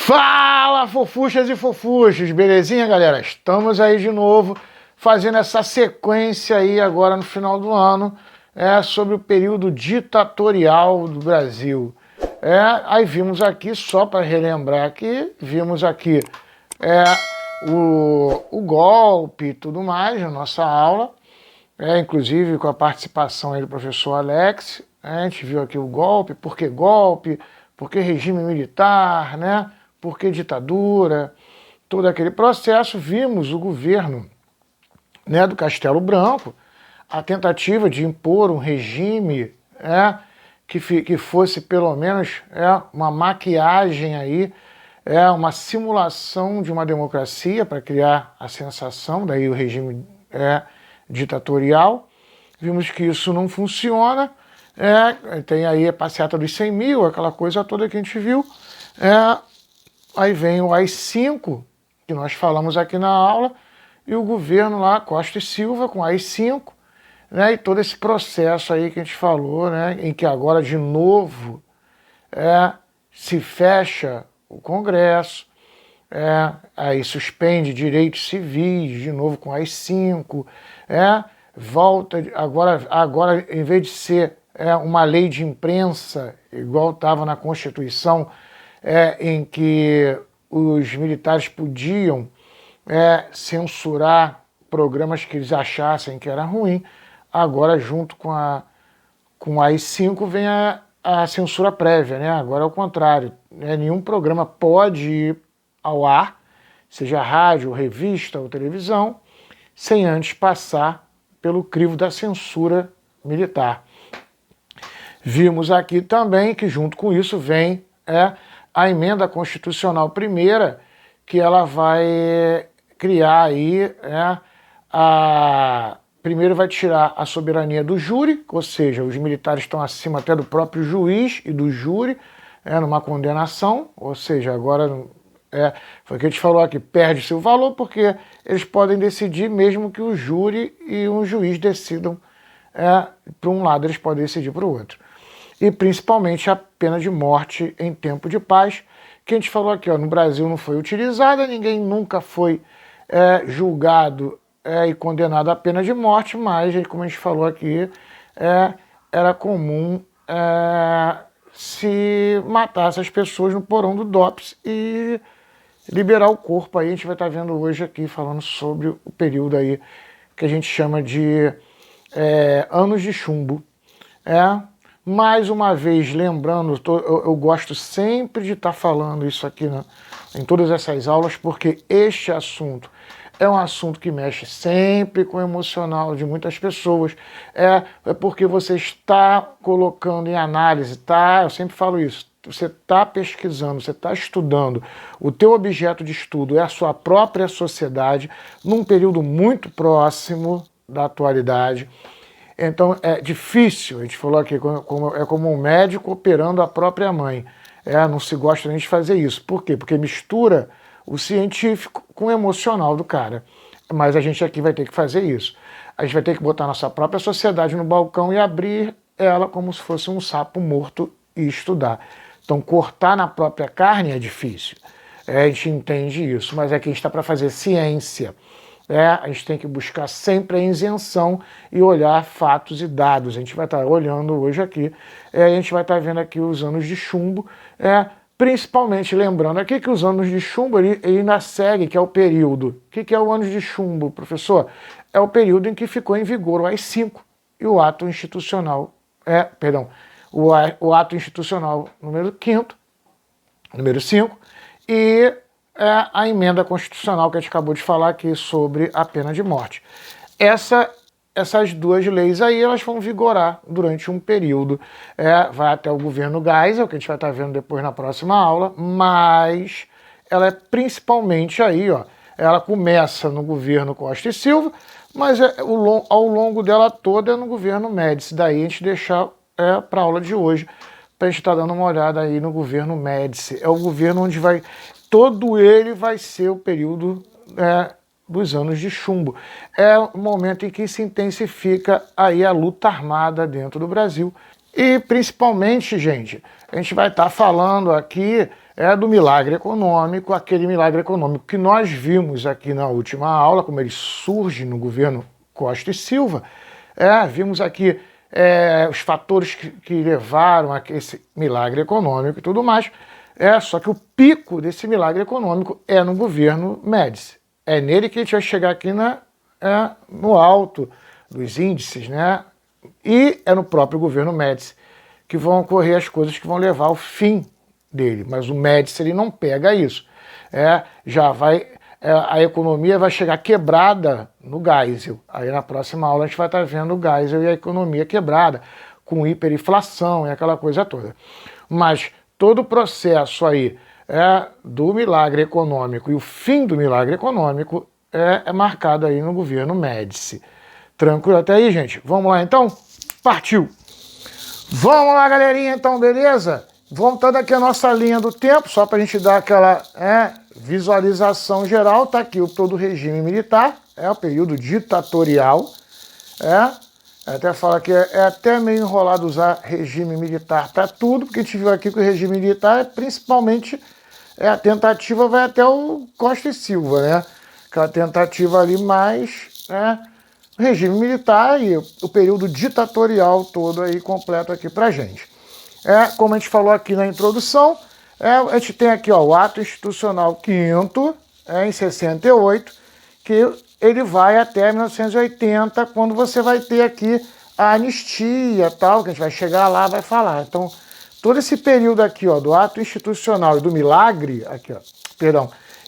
Fala, fofuchas e fofuchos, belezinha, galera? Estamos aí de novo fazendo essa sequência aí agora no final do ano sobre o período ditatorial do Brasil. Aí vimos aqui, só para relembrar aqui, vimos aqui o golpe e tudo mais na nossa aula, inclusive com a participação aí do professor Alex. A gente viu aqui o golpe, por que regime militar, né? Por que ditadura, todo aquele processo. Vimos o governo, né, do Castelo Branco, a tentativa de impor um regime que fosse pelo menos uma maquiagem aí, uma simulação de uma democracia para criar a sensação, daí o regime ditatorial. Vimos que isso não funciona, tem aí a passeata dos 100 mil, aquela coisa toda que a gente viu. Aí vem o AI-5, que nós falamos aqui na aula, e o governo lá, Costa e Silva, com o AI-5, né, e todo esse processo aí que a gente falou, né, em que agora de novo se fecha o Congresso, aí suspende direitos civis, de novo com o AI-5, volta, agora em vez de ser uma lei de imprensa, igual estava na Constituição, em que os militares podiam censurar programas que eles achassem que era ruim, agora junto com a AI-5 vem a censura prévia, né? Agora é o contrário, nenhum programa pode ir ao ar, seja rádio, revista ou televisão, sem antes passar pelo crivo da censura militar. Vimos aqui também que junto com isso vem a emenda constitucional primeira, que ela vai criar aí, primeiro vai tirar a soberania do júri, ou seja, os militares estão acima até do próprio juiz e do júri, numa condenação, ou seja, agora foi o que a gente falou aqui, perde seu valor, porque eles podem decidir mesmo que o júri e um juiz decidam para um lado, eles podem decidir para o outro. E principalmente a pena de morte em tempo de paz, que a gente falou aqui, no Brasil não foi utilizada, ninguém nunca foi julgado e condenado à pena de morte, mas, como a gente falou aqui, era comum se matar essas pessoas no porão do DOPS e liberar o corpo. Aí a gente vai estar vendo hoje aqui, falando sobre o período aí que a gente chama de anos de chumbo. Mais uma vez, lembrando, eu gosto sempre de estar falando isso aqui em todas essas aulas, porque este assunto é um assunto que mexe sempre com o emocional de muitas pessoas. É porque você está colocando em análise, eu sempre falo isso, você está pesquisando, você está estudando, o teu objeto de estudo é a sua própria sociedade, num período muito próximo da atualidade. Então é difícil, a gente falou aqui, é como um médico operando a própria mãe. Não se gosta nem de fazer isso. Por quê? Porque mistura o científico com o emocional do cara. Mas a gente aqui vai ter que fazer isso. A gente vai ter que botar nossa própria sociedade no balcão e abrir ela como se fosse um sapo morto e estudar. Então cortar na própria carne é difícil. A gente entende isso, mas aqui a gente está para fazer ciência. A gente tem que buscar sempre a isenção e olhar fatos e dados. A gente vai estar olhando hoje aqui, a gente vai estar vendo aqui os anos de chumbo, principalmente lembrando aqui que os anos de chumbo ele ainda segue, que é o período. O que é o ano de chumbo, professor? É o período em que ficou em vigor o AI-5 e o ato institucional, o ato institucional número 5, e a emenda constitucional que a gente acabou de falar aqui sobre a pena de morte. Essas duas leis aí, elas vão vigorar durante um período. Vai até o governo Geisel, que a gente vai estar vendo depois na próxima aula, mas ela é principalmente aí, ela começa no governo Costa e Silva, mas ao longo dela toda é no governo Médici. Daí a gente deixar para a aula de hoje, para a gente estar dando uma olhada aí no governo Médici. É o governo onde todo ele vai ser o período dos anos de chumbo. É o momento em que se intensifica aí a luta armada dentro do Brasil. E principalmente, gente, a gente vai estar falando aqui do milagre econômico, aquele milagre econômico que nós vimos aqui na última aula, como ele surge no governo Costa e Silva. Vimos aqui os fatores que levaram a esse milagre econômico e tudo mais. Só que o pico desse milagre econômico é no governo Médici. É nele que a gente vai chegar aqui no alto dos índices, né? E é no próprio governo Médici que vão ocorrer as coisas que vão levar ao fim dele. Mas o Médici, ele não pega isso. A economia vai chegar quebrada no Geisel. Aí na próxima aula a gente vai estar vendo o Geisel e a economia quebrada, com hiperinflação e aquela coisa toda. Mas todo o processo aí do milagre econômico e o fim do milagre econômico é marcado aí no governo Médici. Tranquilo até aí, gente? Vamos lá então? Partiu! Vamos lá, galerinha, então, beleza? Voltando aqui a nossa linha do tempo, só para a gente dar aquela visualização geral, tá aqui todo o regime militar, o período ditatorial. Até fala que é até meio enrolado usar regime militar para tudo, porque a gente viu aqui que o regime militar principalmente a tentativa vai até o Costa e Silva, né? Aquela tentativa ali mais, o regime militar e o período ditatorial todo aí completo aqui pra gente. Como a gente falou aqui na introdução, a gente tem aqui o Ato Institucional 5º, em 68, que ele vai até 1980, quando você vai ter aqui a anistia tal, que a gente vai chegar lá, vai falar. Então, todo esse período aqui, do ato institucional e do milagre,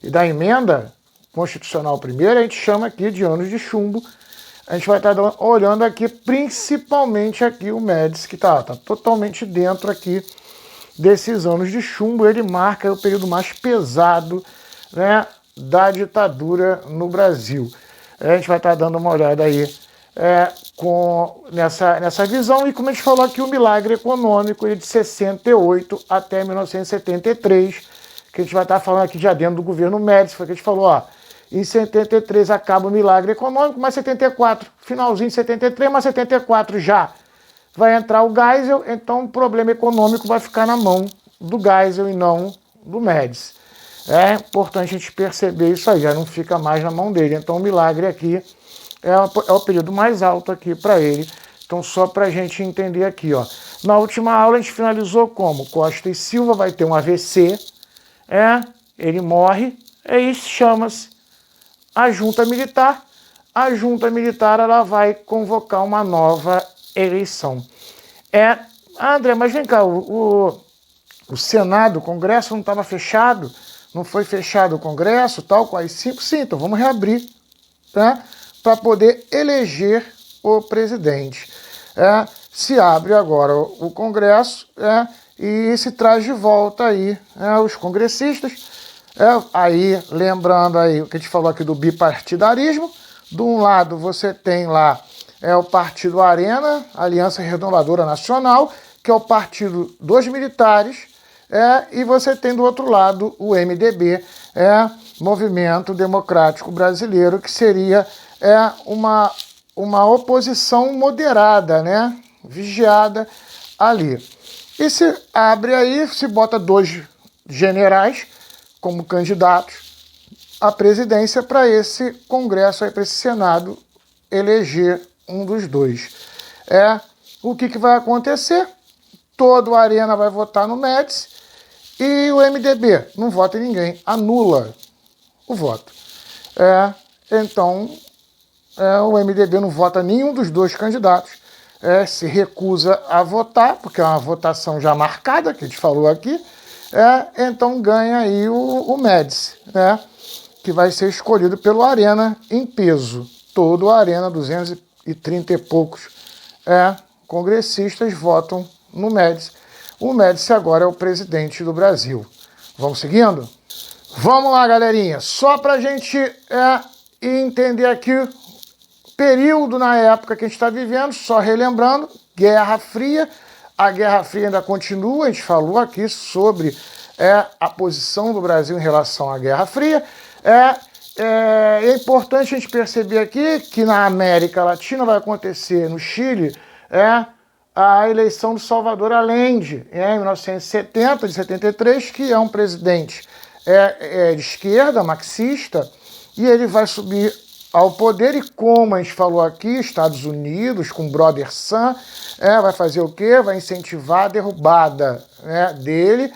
e da emenda constitucional primeira, a gente chama aqui de anos de chumbo. A gente vai estar olhando aqui, principalmente aqui o Médici, que está totalmente dentro aqui desses anos de chumbo. Ele marca o período mais pesado, né, da ditadura no Brasil. A gente vai estar dando uma olhada aí nessa visão. E como a gente falou aqui, o milagre econômico de 68 até 1973, que a gente vai estar falando aqui já dentro do governo Médici, foi que a gente falou, em 73 acaba o milagre econômico, mas 74, finalzinho de 73, mas 74 já vai entrar o Geisel, então o problema econômico vai ficar na mão do Geisel e não do Médici. É importante a gente perceber isso aí, já não fica mais na mão dele. Então o milagre aqui é o período mais alto aqui para ele. Então só para a gente entender aqui, na última aula a gente finalizou como? Costa e Silva vai ter um AVC, ele morre, e isso chama-se a junta militar. A junta militar ela vai convocar uma nova eleição. André, mas vem cá, o Senado, o Congresso não estava fechado? Não foi fechado o Congresso, tal, com as 5? Sim, então vamos reabrir, para poder eleger o presidente. Se abre agora o Congresso e se traz de volta aí os congressistas. Aí, lembrando aí o que a gente falou aqui do bipartidarismo, de um lado você tem lá o Partido Arena, Aliança Renovadora Nacional, que é o partido dos militares, e você tem do outro lado o MDB, Movimento Democrático Brasileiro, que seria uma oposição moderada, né, vigiada ali. E se abre aí, se bota 2 generais como candidatos à presidência para esse Congresso, para esse Senado, eleger um dos 2. O que vai acontecer? Todo a Arena vai votar no Médici e o MDB não vota em ninguém, anula o voto. Então, o MDB não vota nenhum dos 2 candidatos, se recusa a votar, porque é uma votação já marcada, que a gente falou aqui, então ganha aí o Médici, que vai ser escolhido pelo Arena em peso. Todo a Arena, 230 e poucos congressistas votam no Médici. O Médici agora é o presidente do Brasil. Vamos seguindo? Vamos lá, galerinha. Só para a gente entender aqui o período na época que a gente está vivendo, só relembrando, Guerra Fria. A Guerra Fria ainda continua, a gente falou aqui sobre a posição do Brasil em relação à Guerra Fria. É importante a gente perceber aqui que na América Latina vai acontecer, no Chile, a eleição do Salvador Allende, em 1970, de 73, que é um presidente de esquerda, marxista, e ele vai subir ao poder e, como a gente falou aqui, Estados Unidos, com o brother Sam, vai fazer o quê? Vai incentivar a derrubada dele,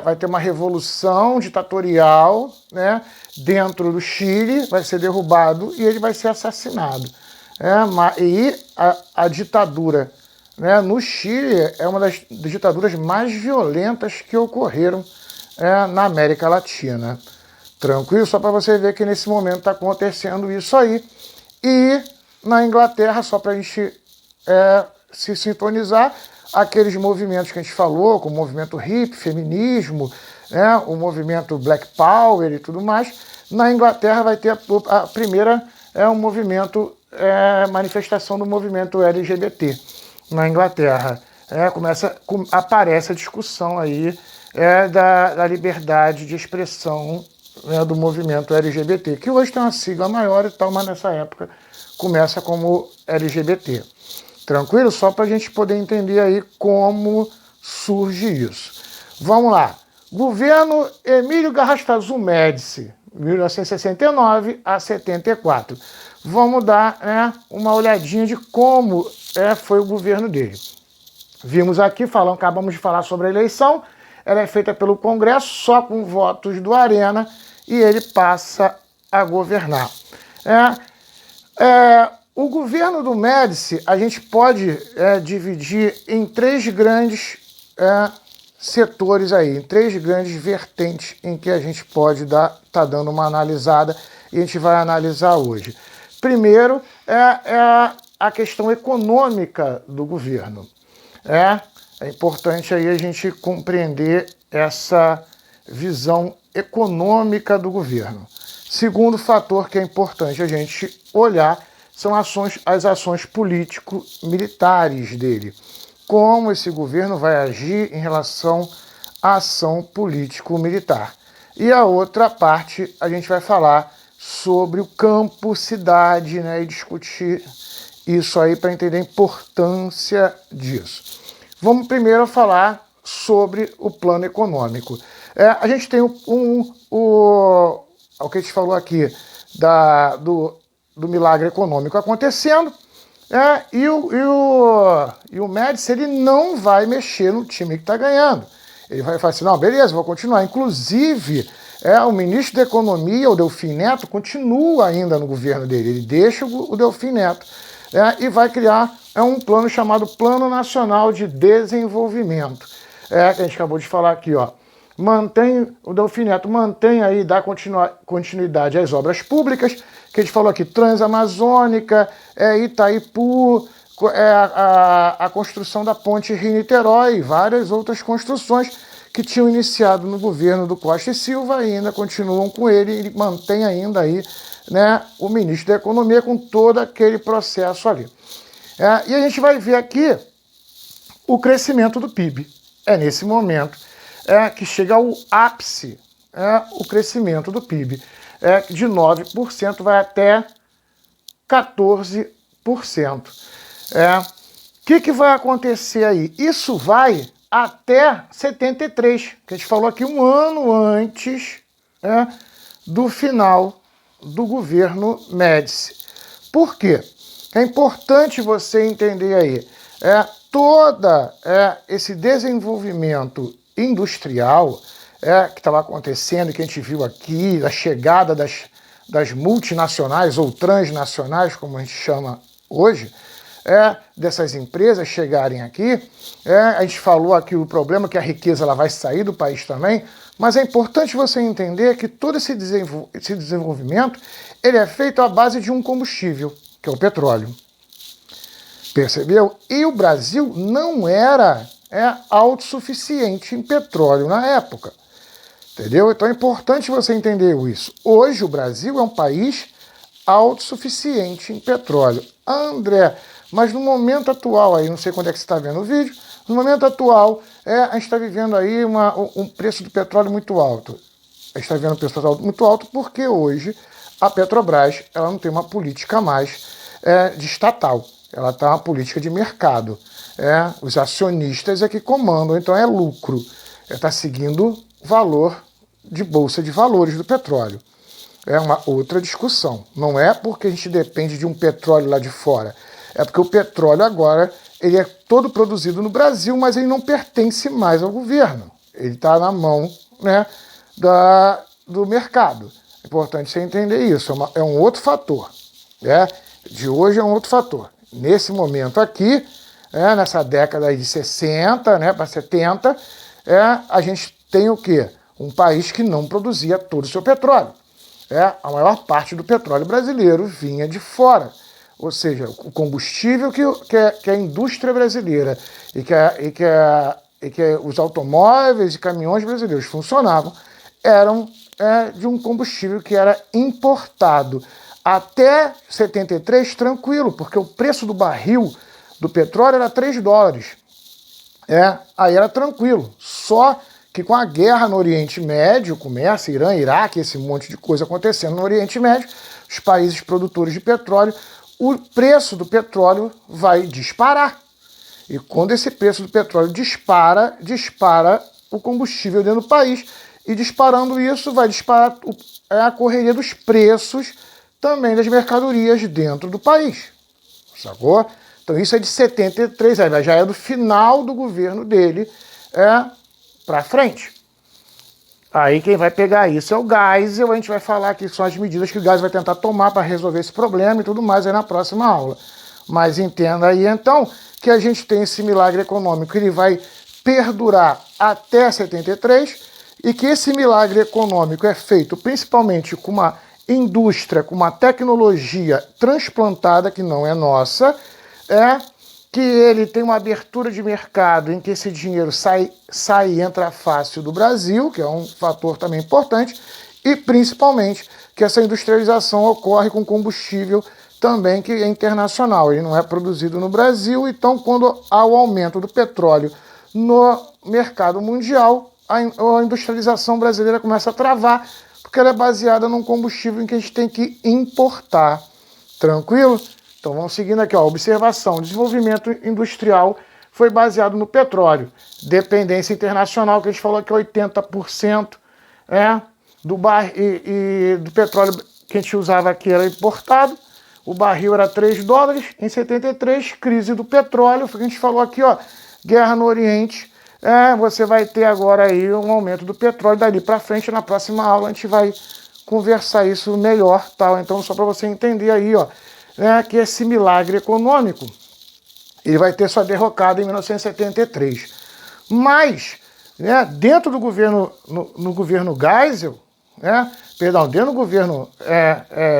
vai ter uma revolução ditatorial dentro do Chile, vai ser derrubado e ele vai ser assassinado. E a ditadura no Chile é uma das ditaduras mais violentas que ocorreram na América Latina. Tranquilo? Só para você ver que nesse momento está acontecendo isso aí. E na Inglaterra, só para a gente se sintonizar, aqueles movimentos que a gente falou, como o movimento hippie, feminismo, o movimento Black Power e tudo mais, na Inglaterra vai ter a primeira um movimento, manifestação do movimento LGBT na Inglaterra. Aparece a discussão aí da liberdade de expressão do movimento LGBT, que hoje tem uma sigla maior e tal, mas nessa época começa como LGBT. Tranquilo? Só para a gente poder entender aí como surge isso. Vamos lá. Governo Emílio Garrastazu Médici, 1969 a 74. Vamos dar uma olhadinha de como foi o governo dele. Vimos aqui, acabamos de falar sobre a eleição, ela é feita pelo Congresso, só com votos do Arena, e ele passa a governar. O governo do Médici, a gente pode dividir em três grandes setores aí, em três grandes vertentes em que a gente pode tá dando uma analisada e a gente vai analisar hoje. Primeiro é a questão econômica do governo. É importante aí a gente compreender essa visão econômica do governo. Segundo fator que é importante a gente olhar são as ações político-militares dele. Como esse governo vai agir em relação à ação político-militar. E a outra parte a gente vai falar sobre o campo-cidade, e discutir isso aí para entender a importância disso. Vamos primeiro falar sobre o plano econômico. A gente tem o que a gente falou aqui do milagre econômico acontecendo, e o Médici ele não vai mexer no time que está ganhando. Ele vai falar assim, não, beleza, vou continuar. Inclusive, o ministro da Economia, o Delfim Neto, continua ainda no governo dele. Ele deixa o Delfim Neto e vai criar um plano chamado Plano Nacional de Desenvolvimento, que a gente acabou de falar aqui, ó. O Delfim Neto mantém aí, dá continuidade às obras públicas, que a gente falou aqui, Transamazônica, Itaipu, a construção da ponte Rio-Niterói e várias outras construções que tinham iniciado no governo do Costa e Silva e ainda continuam com ele e mantém ainda aí o ministro da Economia com todo aquele processo ali. E a gente vai ver aqui o crescimento do PIB. É nesse momento que chega ao ápice o crescimento do PIB. De 9% vai até 14%. Que vai acontecer aí? Isso vai até 73, que a gente falou aqui um ano antes do final do governo Médici. Por quê? É importante você entender aí. Todo esse desenvolvimento industrial que estava acontecendo, que a gente viu aqui, a chegada das multinacionais ou transnacionais, como a gente chama hoje, dessas empresas chegarem aqui. A gente falou aqui o problema que a riqueza ela vai sair do país também, mas é importante você entender que todo esse desenvolvimento ele é feito à base de um combustível, que é o petróleo. Percebeu? E o Brasil não era autossuficiente em petróleo na época. Entendeu? Então é importante você entender isso. Hoje o Brasil é um país autossuficiente em petróleo. André, mas no momento atual, aí, não sei quando é que você está vendo o vídeo, no momento atual, a gente está vivendo aí um preço do petróleo muito alto. A gente está vivendo um preço do petróleo muito alto porque hoje a Petrobras ela não tem uma política mais de estatal. ela está uma política de mercado. Os acionistas é que comandam, então é lucro. Está seguindo o valor de bolsa de valores do petróleo. É uma outra discussão. Não é porque a gente depende de um petróleo lá de fora. É porque o petróleo agora ele é todo produzido no Brasil, mas ele não pertence mais ao governo. Ele está na mão, né, do mercado. É importante você entender isso. É um outro fator. De hoje é um outro fator. Nesse momento aqui, nessa década de 60, para 70, a gente tem o quê? Um país que não produzia todo o seu petróleo. A maior parte do petróleo brasileiro vinha de fora. Ou seja, o combustível que a indústria brasileira e que os automóveis e caminhões brasileiros funcionavam eram de um combustível que era importado. Até 73, tranquilo, porque o preço do barril do petróleo era $3. Aí era tranquilo. Só que com a guerra no Oriente Médio, começa Irã, Iraque, esse monte de coisa acontecendo no Oriente Médio, os países produtores de petróleo, o preço do petróleo vai disparar. E quando esse preço do petróleo dispara o combustível dentro do país. E disparando isso, vai disparar a correria dos preços também das mercadorias dentro do país. Sacou? Então isso é de 73, já é do final do governo dele para frente. Aí quem vai pegar isso é o Geisel, a gente vai falar que são as medidas que o Geisel vai tentar tomar para resolver esse problema e tudo mais aí na próxima aula. Mas entenda aí então que a gente tem esse milagre econômico, ele vai perdurar até 73 e que esse milagre econômico é feito principalmente com uma indústria, com uma tecnologia transplantada que não é nossa, que ele tem uma abertura de mercado em que esse dinheiro sai e entra fácil do Brasil, que é um fator também importante, e principalmente que essa industrialização ocorre com combustível também que é internacional, ele não é produzido no Brasil, então quando há o aumento do petróleo no mercado mundial, a industrialização brasileira começa a travar, porque ela é baseada num combustível em que a gente tem que importar. Tranquilo? Então vamos seguindo aqui, observação, o desenvolvimento industrial foi baseado no petróleo. Dependência internacional, que a gente falou que 80% do petróleo que a gente usava aqui era importado. O barril era $3. Em 73, crise do petróleo, foi o que a gente falou aqui, guerra no Oriente. Você vai ter agora aí um aumento do petróleo dali para frente. Na próxima aula a gente vai conversar isso melhor, tal. Então só para você entender aí, que esse milagre econômico ele vai ter sua derrocada em 1973. Mas, dentro do governo, no governo Geisel, dentro do governo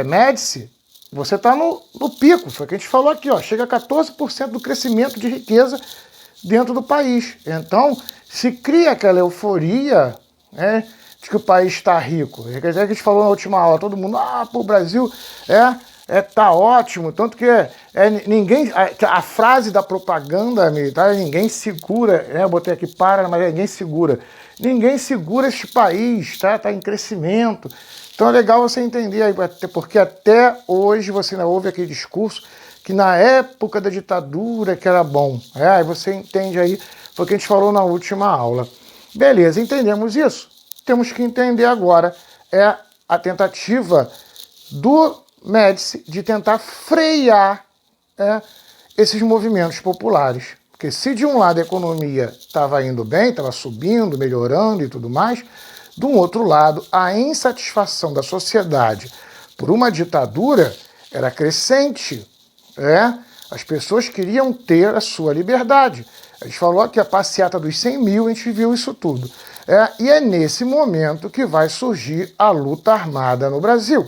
Médici, você está no pico, foi o que a gente falou aqui, chega a 14% do crescimento de riqueza dentro do país. Então, se cria aquela euforia, de que o país está rico. Quer dizer, que a gente falou na última aula, todo mundo, o Brasil tá ótimo, tanto que ninguém, a frase da propaganda militar, ninguém segura, eu botei aqui mas ninguém segura este país, tá em crescimento. Então é legal você entender aí, porque até hoje você ainda ouve aquele discurso que na época da ditadura que era bom. Aí você entende aí, foi o que a gente falou na última aula. Beleza, entendemos isso? Temos que entender agora a tentativa do Médici de tentar frear esses movimentos populares. Porque se de um lado a economia estava indo bem, estava subindo, melhorando e tudo mais, de um outro lado, a insatisfação da sociedade por uma ditadura era crescente. As pessoas queriam ter a sua liberdade. A gente falou aqui a passeata dos 100 mil, a gente viu isso tudo. E é nesse momento que vai surgir a luta armada no Brasil.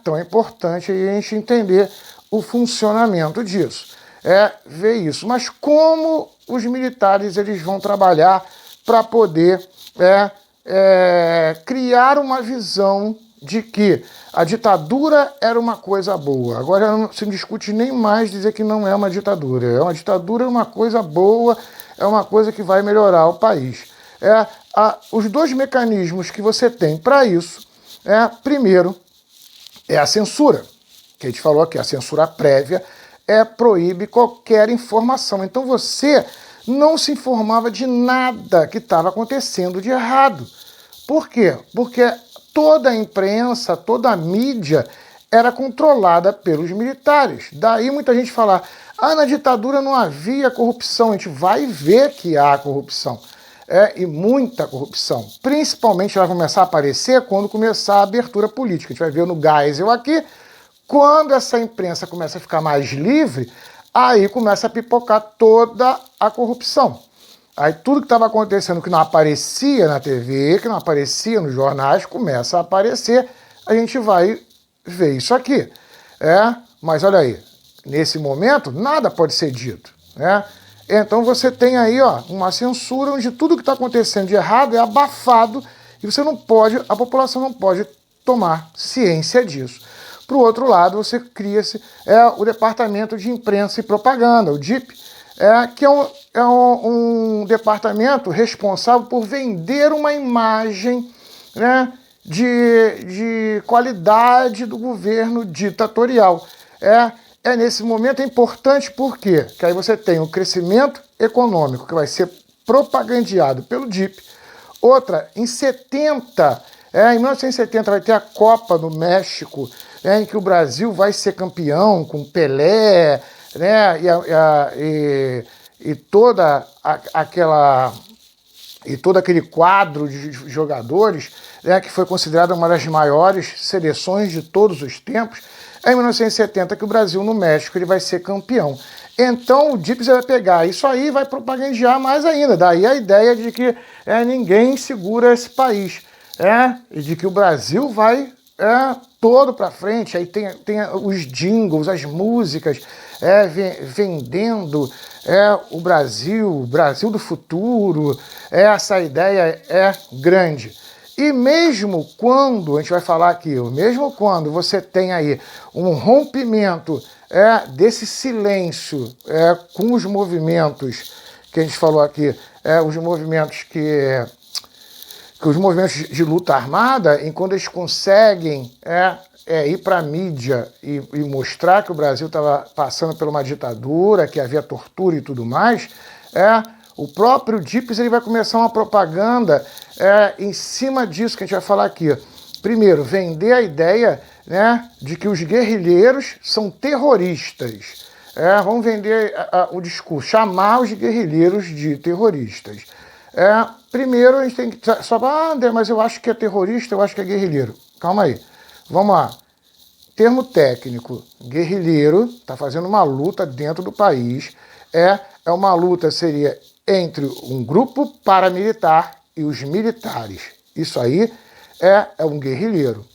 Então é importante a gente entender o funcionamento disso. Ver isso. Mas como os militares eles vão trabalhar para poder criar uma visão de que a ditadura era uma coisa boa. Agora não se discute nem mais dizer que não é uma ditadura. Uma ditadura é uma coisa boa, é uma coisa que vai melhorar o país. Os dois mecanismos que você tem para isso, primeiro, é a censura, que a gente falou aqui, a censura prévia proíbe qualquer informação. Então você não se informava de nada que estava acontecendo de errado. Por quê? Porque toda a imprensa, toda a mídia era controlada pelos militares. Daí muita gente fala, na ditadura não havia corrupção. A gente vai ver que há corrupção. E muita corrupção. Principalmente ela vai começar a aparecer quando começar a abertura política. A gente vai ver no Geisel aqui, quando essa imprensa começa a ficar mais livre, aí começa a pipocar toda a corrupção. Aí tudo que estava acontecendo que não aparecia na TV, que não aparecia nos jornais, começa a aparecer. A gente vai ver isso aqui. Mas olha aí, nesse momento, nada pode ser dito. Então você tem aí uma censura onde tudo que está acontecendo de errado é abafado e você não pode, a população não pode tomar ciência disso. Para o outro lado, você cria-se o Departamento de Imprensa e Propaganda, o DIP, que é um departamento responsável por vender uma imagem, né, de qualidade do governo ditatorial. Nesse momento é importante porque que aí você tem o crescimento econômico que vai ser propagandeado pelo DIP. Outra, em 1970 vai ter a Copa do México, em que o Brasil vai ser campeão com Pelé, né, e todo aquele quadro de jogadores, né, que foi considerada uma das maiores seleções de todos os tempos. É em 1970 que o Brasil no México ele vai ser campeão. Então o DIPS vai pegar isso aí e vai propagandear mais ainda. Daí a ideia de que ninguém segura esse país. E de que o Brasil vai todo para frente. Aí tem os jingles, as músicas vendendo o Brasil do futuro. Essa ideia é grande. E mesmo quando, a gente vai falar aqui, mesmo quando você tem aí um rompimento desse silêncio com os movimentos que a gente falou aqui, os movimentos os movimentos de luta armada, em quando eles conseguem ir para a mídia e mostrar que o Brasil estava passando por uma ditadura, que havia tortura e tudo mais, o próprio DIPS ele vai começar uma propaganda em cima disso que a gente vai falar aqui. Primeiro, vender a ideia, né, de que os guerrilheiros são terroristas. Vamos vender o discurso, chamar os guerrilheiros de terroristas. Primeiro, a gente tem que só falar, André, mas eu acho que é terrorista, eu acho que é guerrilheiro. Calma aí. Vamos lá. Termo técnico, guerrilheiro, está fazendo uma luta dentro do país. Uma luta, seria entre um grupo paramilitar e os militares. Isso aí é um guerrilheiro.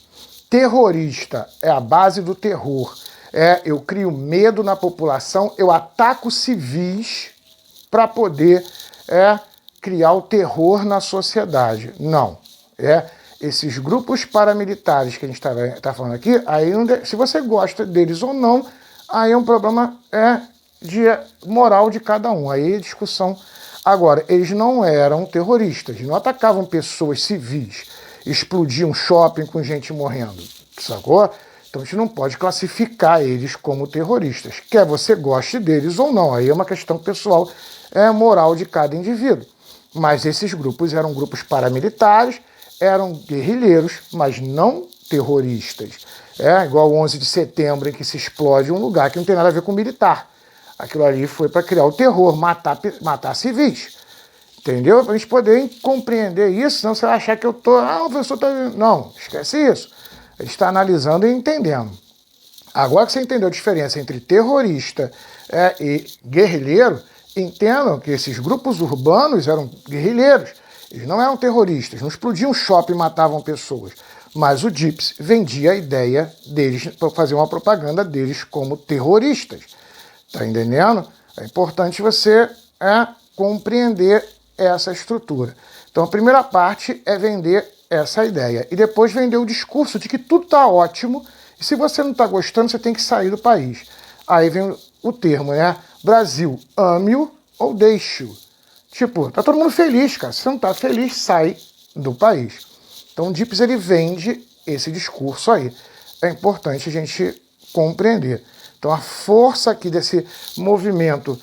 Terrorista é a base do terror. Eu crio medo na população, eu ataco civis para poder criar o terror na sociedade. Não. Esses grupos paramilitares que a gente está falando aqui, aí se você gosta deles ou não, aí é um problema de moral de cada um. Aí é discussão. Agora, eles não eram terroristas, não atacavam pessoas civis, explodiam shopping com gente morrendo, sacou? Então a gente não pode classificar eles como terroristas. Quer você goste deles ou não, aí é uma questão pessoal, moral de cada indivíduo. Mas esses grupos eram grupos paramilitares, eram guerrilheiros, mas não terroristas. Igual o 11 de setembro, em que se explode um lugar que não tem nada a ver com militar. Aquilo ali foi para criar o terror, matar civis. Entendeu? Para a gente poder compreender isso, senão você vai achar que eu estou... o professor está... Não, esquece isso. A gente está analisando e entendendo. Agora que você entendeu a diferença entre terrorista e guerrilheiro, entendam que esses grupos urbanos eram guerrilheiros. Eles não eram terroristas, não explodiam shopping e matavam pessoas. Mas o DIPS vendia a ideia deles, para fazer uma propaganda deles como terroristas. Tá entendendo? É importante você compreender essa estrutura. Então a primeira parte é vender essa ideia. E depois vender o discurso de que tudo está ótimo. E se você não está gostando, você tem que sair do país. Aí vem o termo, né? Brasil, ame-o ou deixe-o. Tipo, tá todo mundo feliz, cara. Se você não tá feliz, sai do país. Então o DIPS ele vende esse discurso aí. É importante a gente compreender. Então a força aqui desse movimento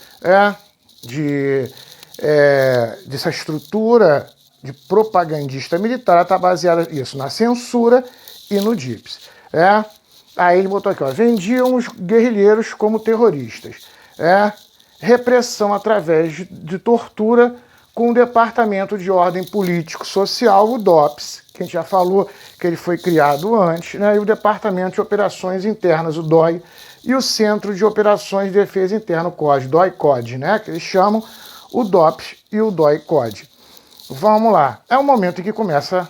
dessa estrutura de propagandista militar está baseada isso, na censura e no DIPS. Aí ele botou aqui, ó, vendiam os guerrilheiros como terroristas. Repressão através de tortura com o Departamento de Ordem Político-Social, o DOPS, que a gente já falou que ele foi criado antes, né? E o Departamento de Operações Internas, o DOI, e o Centro de Operações de Defesa Interna, o COD, DOI-COD, né? Que eles chamam o DOPS e o DOI-COD. Vamos lá. É o momento em que começa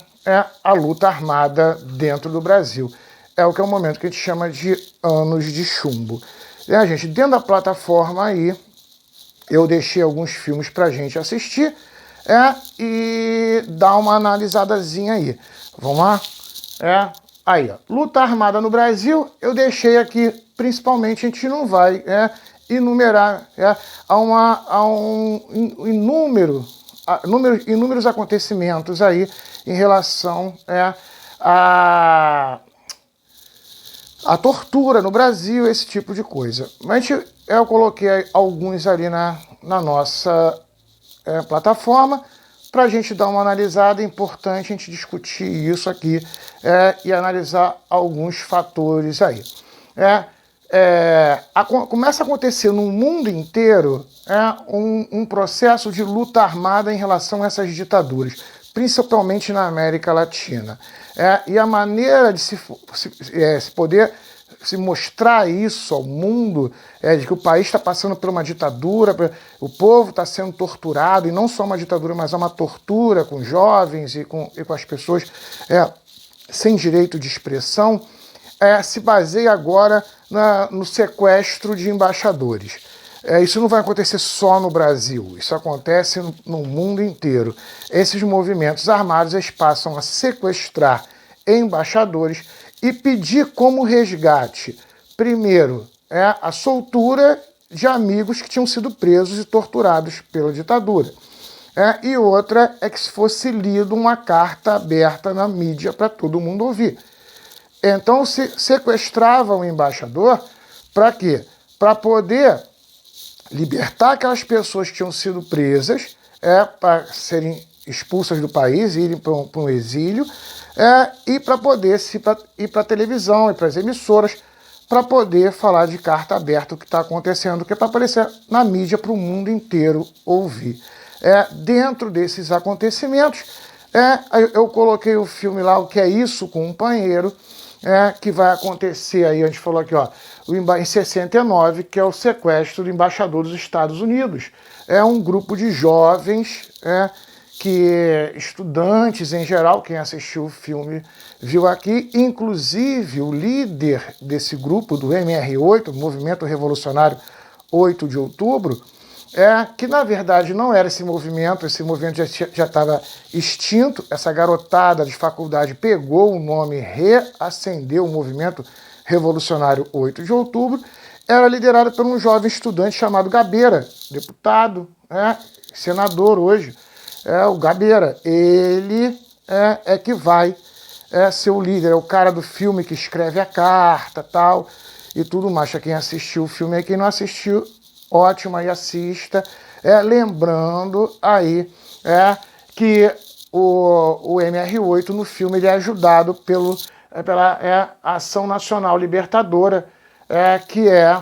a luta armada dentro do Brasil. É o que é o momento que a gente chama de anos de chumbo. Gente, dentro da plataforma aí, eu deixei alguns filmes pra gente assistir e dar uma analisadazinha aí. Vamos lá? Aí, ó, luta armada no Brasil, eu deixei aqui, principalmente, a gente não vai enumerar inúmeros acontecimentos aí em relação a tortura no Brasil, esse tipo de coisa. Mas eu coloquei alguns ali na nossa plataforma para a gente dar uma analisada. É importante a gente discutir isso aqui e analisar alguns fatores aí. Começa a acontecer no mundo inteiro um processo de luta armada em relação a essas ditaduras, principalmente na América Latina. E a maneira de se poder se mostrar isso ao mundo, de que o país está passando por uma ditadura, o povo está sendo torturado, e não só uma ditadura, mas uma tortura com jovens e com as pessoas sem direito de expressão, se baseia agora no sequestro de embaixadores. Isso não vai acontecer só no Brasil, isso acontece no mundo inteiro. Esses movimentos armados eles passam a sequestrar embaixadores e pedir como resgate, primeiro, a soltura de amigos que tinham sido presos e torturados pela ditadura. E outra é que se fosse lido uma carta aberta na mídia para todo mundo ouvir. Então se sequestrava o embaixador para quê? Para poder libertar aquelas pessoas que tinham sido presas, para serem expulsas do país e irem para um exílio, e para poder ir para a televisão e para as emissoras, para poder falar de carta aberta o que está acontecendo, que é para aparecer na mídia para o mundo inteiro ouvir. Dentro desses acontecimentos, eu coloquei o filme lá, O Que É Isso, Companheiro, que vai acontecer aí, a gente falou aqui, ó, em 69, que é o sequestro do embaixador dos Estados Unidos. É um grupo de jovens, estudantes em geral, quem assistiu o filme viu aqui, inclusive o líder desse grupo, do MR8, Movimento Revolucionário 8 de Outubro, que na verdade não era esse movimento já estava extinto. Essa garotada de faculdade pegou o nome, reacendeu o Movimento Revolucionário 8 de Outubro, era liderado por um jovem estudante chamado Gabeira, deputado, senador hoje, o Gabeira. Ele que vai ser o líder, é o cara do filme que escreve a carta, tal, e tudo mais. Quem assistiu o filme aí, quem não assistiu, ótimo, aí assista. Lembrando aí que o MR8 no filme ele é ajudado pela Ação Nacional Libertadora, que é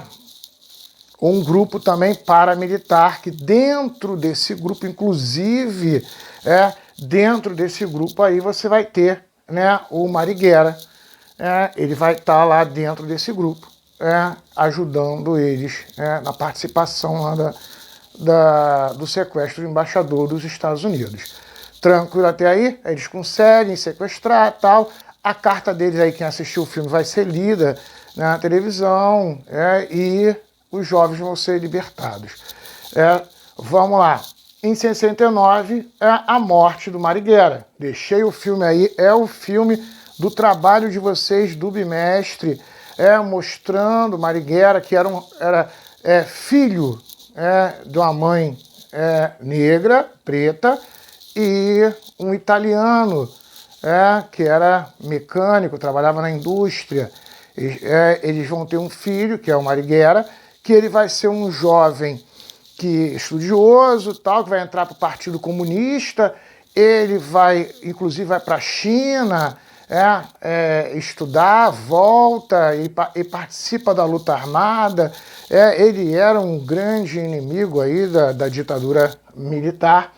um grupo também paramilitar, que dentro desse grupo, inclusive, dentro desse grupo aí você vai ter, o Marighella, ele vai estar lá dentro desse grupo, ajudando eles na participação lá do sequestro do embaixador dos Estados Unidos. Tranquilo até aí? Eles conseguem sequestrar e tal. A carta deles aí, quem assistiu o filme, vai ser lida na televisão, e os jovens vão ser libertados. Vamos lá. Em 69, a morte do Marighella. Deixei o filme aí, é o filme do trabalho de vocês, do bimestre, mostrando Marighella, que era filho de uma mãe negra, preta, e um italiano, que era mecânico, trabalhava na indústria. Eles vão ter um filho, que é o Marighella, que ele vai ser um jovem estudioso, tal, que vai entrar para o Partido Comunista. Ele vai, inclusive, vai para a China estudar, volta e participa da luta armada. Ele era um grande inimigo aí da ditadura militar,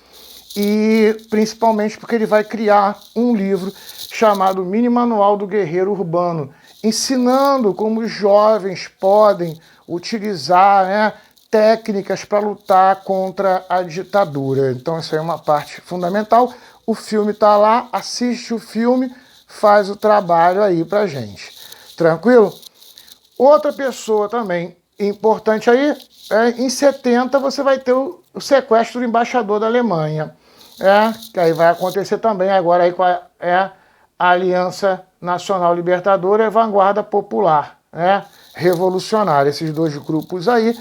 e principalmente porque ele vai criar um livro chamado Mini Manual do Guerreiro Urbano, ensinando como os jovens podem utilizar técnicas para lutar contra a ditadura. Então isso é uma parte fundamental. O filme está lá, assiste o filme, faz o trabalho aí pra gente. Tranquilo? Outra pessoa também importante aí, em 70 você vai ter o sequestro do embaixador da Alemanha. Que aí vai acontecer também agora aí com a Aliança Nacional Libertadora e Vanguarda Popular, revolucionária. Esses dois grupos aí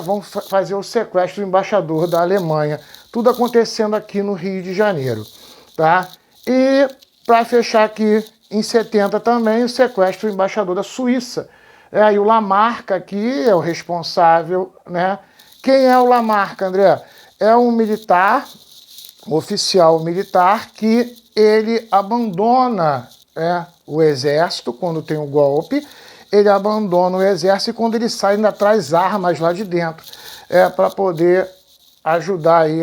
vão fazer o sequestro do embaixador da Alemanha. Tudo acontecendo aqui no Rio de Janeiro. Tá? E para fechar aqui, em 70 também, o sequestro do embaixador da Suíça. E o Lamarca aqui é o responsável, né? Quem é o Lamarca, André? É um militar, oficial militar, que ele abandona o exército quando tem o golpe. Ele abandona o exército e quando ele sai ainda traz armas lá de dentro para poder ajudar aí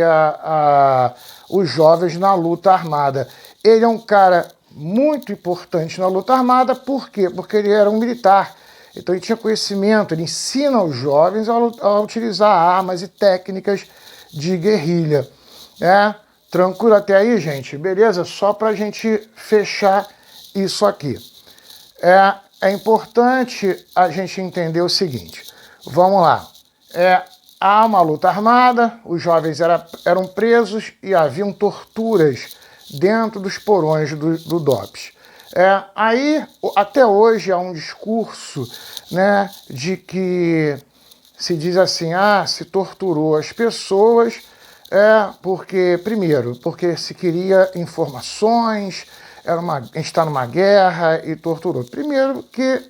os jovens na luta armada. Ele é um cara muito importante na luta armada. Por quê? Porque ele era um militar. Então ele tinha conhecimento, ele ensina os jovens a utilizar armas e técnicas de guerrilha. Tranquilo até aí, gente? Beleza? Só para a gente fechar isso aqui. É importante a gente entender o seguinte. Vamos lá. Há uma luta armada, os jovens eram presos e haviam torturas dentro dos porões do DOPS. Aí, até hoje, há um discurso, né, de que se diz assim, se torturou as pessoas, porque, primeiro, porque se queria informações, a gente está numa guerra e torturou. Primeiro que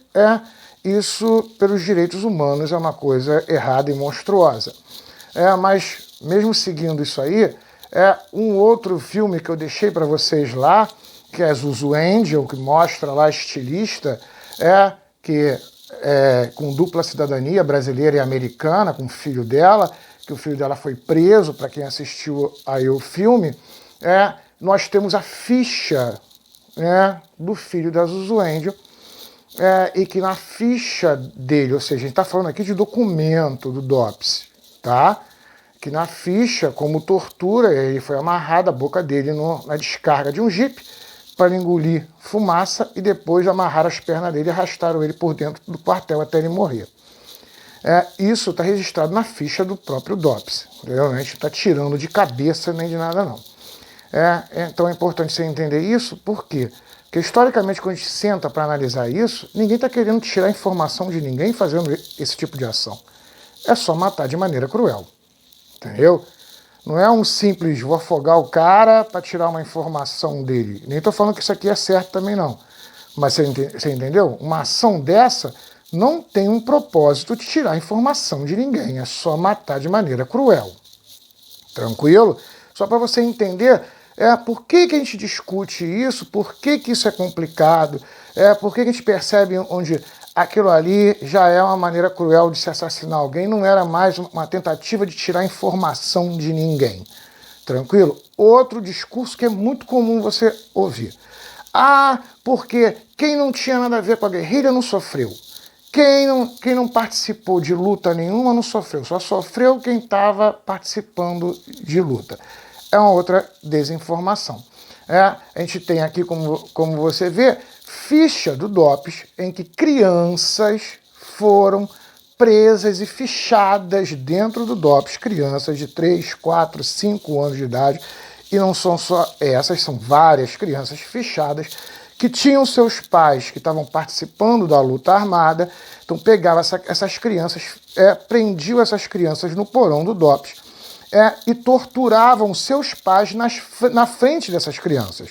isso, pelos direitos humanos, é uma coisa errada e monstruosa. Mas, mesmo seguindo isso aí, um outro filme que eu deixei para vocês lá, que é Zuzu Angel, que mostra lá a estilista, com dupla cidadania brasileira e americana, com o filho dela, que o filho dela foi preso, para quem assistiu aí o filme. Nós temos a ficha do filho da Zuzu Angel, e que na ficha dele, ou seja, a gente está falando aqui de documento do DOPS, tá? Que na ficha, como tortura, ele foi amarrado a boca dele na descarga de um jipe para engolir fumaça e depois amarrar as pernas dele e arrastaram ele por dentro do quartel até ele morrer. Isso está registrado na ficha do próprio DOPS. Entendeu? A gente não está tirando de cabeça nem de nada, não. Então é importante você entender isso, por quê? Porque historicamente, quando a gente senta para analisar isso, ninguém está querendo tirar informação de ninguém fazendo esse tipo de ação. É só matar de maneira cruel. Entendeu? Não é um simples, vou afogar o cara para tirar uma informação dele. Nem estou falando que isso aqui é certo também, não. Mas você entendeu? Uma ação dessa não tem um propósito de tirar informação de ninguém. É só matar de maneira cruel. Tranquilo? Só para você entender por que a gente discute isso, por que isso é complicado, por que a gente percebe onde aquilo ali já é uma maneira cruel de se assassinar alguém, não era mais uma tentativa de tirar informação de ninguém. Tranquilo? Outro discurso que é muito comum você ouvir. Porque quem não tinha nada a ver com a guerrilha não sofreu. Quem não participou de luta nenhuma não sofreu. Só sofreu quem estava participando de luta. É uma outra desinformação. A gente tem aqui, como você vê, ficha do DOPS em que crianças foram presas e fichadas dentro do DOPS, crianças de 3, 4, 5 anos de idade, e não são só essas, são várias crianças fichadas que tinham seus pais que estavam participando da luta armada, então pegavam essas crianças, prendiam essas crianças no porão do DOPS, e torturavam seus pais na frente dessas crianças.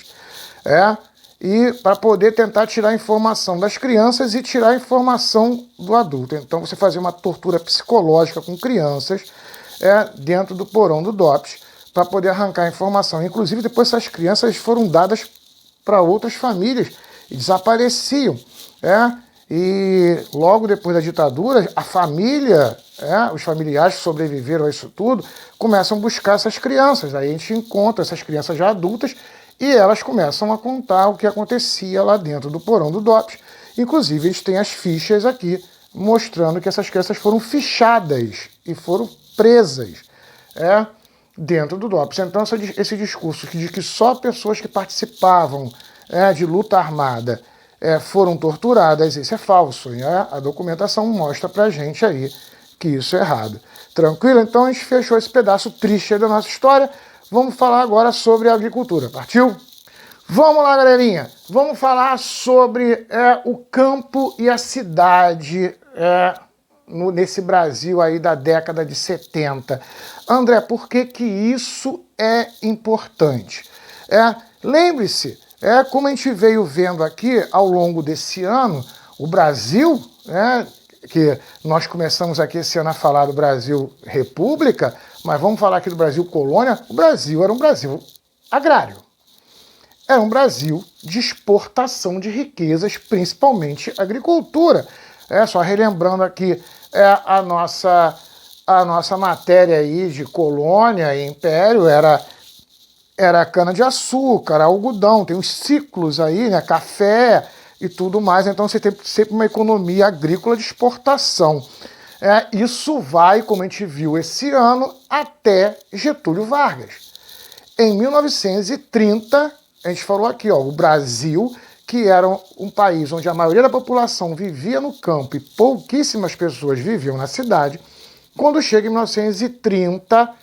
e para poder tentar tirar a informação das crianças e tirar a informação do adulto. Então você fazia uma tortura psicológica com crianças dentro do porão do DOPS para poder arrancar a informação. Inclusive depois essas crianças foram dadas para outras famílias e desapareciam. E logo depois da ditadura, a família, os familiares que sobreviveram a isso tudo, começam a buscar essas crianças. Aí a gente encontra essas crianças já adultas e elas começam a contar o que acontecia lá dentro do porão do DOPS. Inclusive, a gente tem as fichas aqui mostrando que essas crianças foram fichadas e foram presas dentro do DOPS. Então, esse discurso de que só pessoas que participavam de luta armada foram torturadas, isso é falso. A documentação mostra pra gente aí que isso é errado. Tranquilo? Então a gente fechou esse pedaço triste aí da nossa história. Vamos falar agora sobre a agricultura. Partiu? Vamos lá, galerinha. Vamos falar sobre o campo e a cidade nesse Brasil aí da década de 70. André, por que que isso é importante? Lembre-se, como a gente veio vendo aqui ao longo desse ano, o Brasil, que nós começamos aqui esse ano a falar do Brasil República, mas vamos falar aqui do Brasil Colônia. O Brasil era um Brasil agrário. Era um Brasil de exportação de riquezas, principalmente agricultura. Só relembrando aqui a nossa matéria aí de colônia e império, era cana-de-açúcar, algodão, tem uns ciclos aí, café e tudo mais. Então você tem sempre uma economia agrícola de exportação. Isso vai, como a gente viu esse ano, até Getúlio Vargas. Em 1930, a gente falou aqui, o Brasil, que era um país onde a maioria da população vivia no campo e pouquíssimas pessoas viviam na cidade, quando chega em 1930,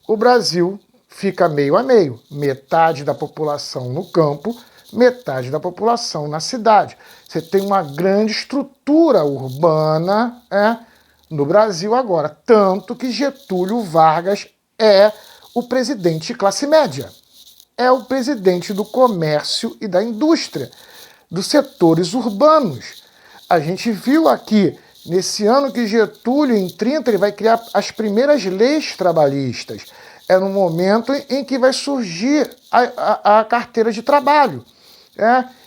o Brasil fica meio a meio, metade da população no campo, metade da população na cidade. Você tem uma grande estrutura urbana no Brasil agora, tanto que Getúlio Vargas é o presidente de classe média, é o presidente do comércio e da indústria, dos setores urbanos. A gente viu aqui, nesse ano que Getúlio, em 30, ele vai criar as primeiras leis trabalhistas. É no momento em que vai surgir a carteira de trabalho.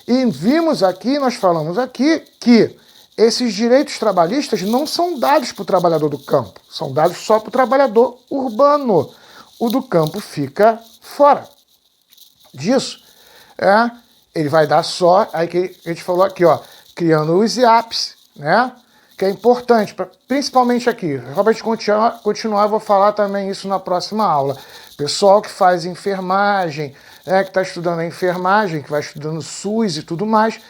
E vimos aqui, nós falamos aqui, que esses direitos trabalhistas não são dados para o trabalhador do campo, são dados só para o trabalhador urbano. O do campo fica fora disso. Ele vai dar só, aí que a gente falou aqui, criando os IAPs, que é importante, principalmente aqui. Para a gente continuar, eu vou falar também isso na próxima aula. Pessoal que faz enfermagem, que está estudando a enfermagem, que vai estudando SUS e tudo mais,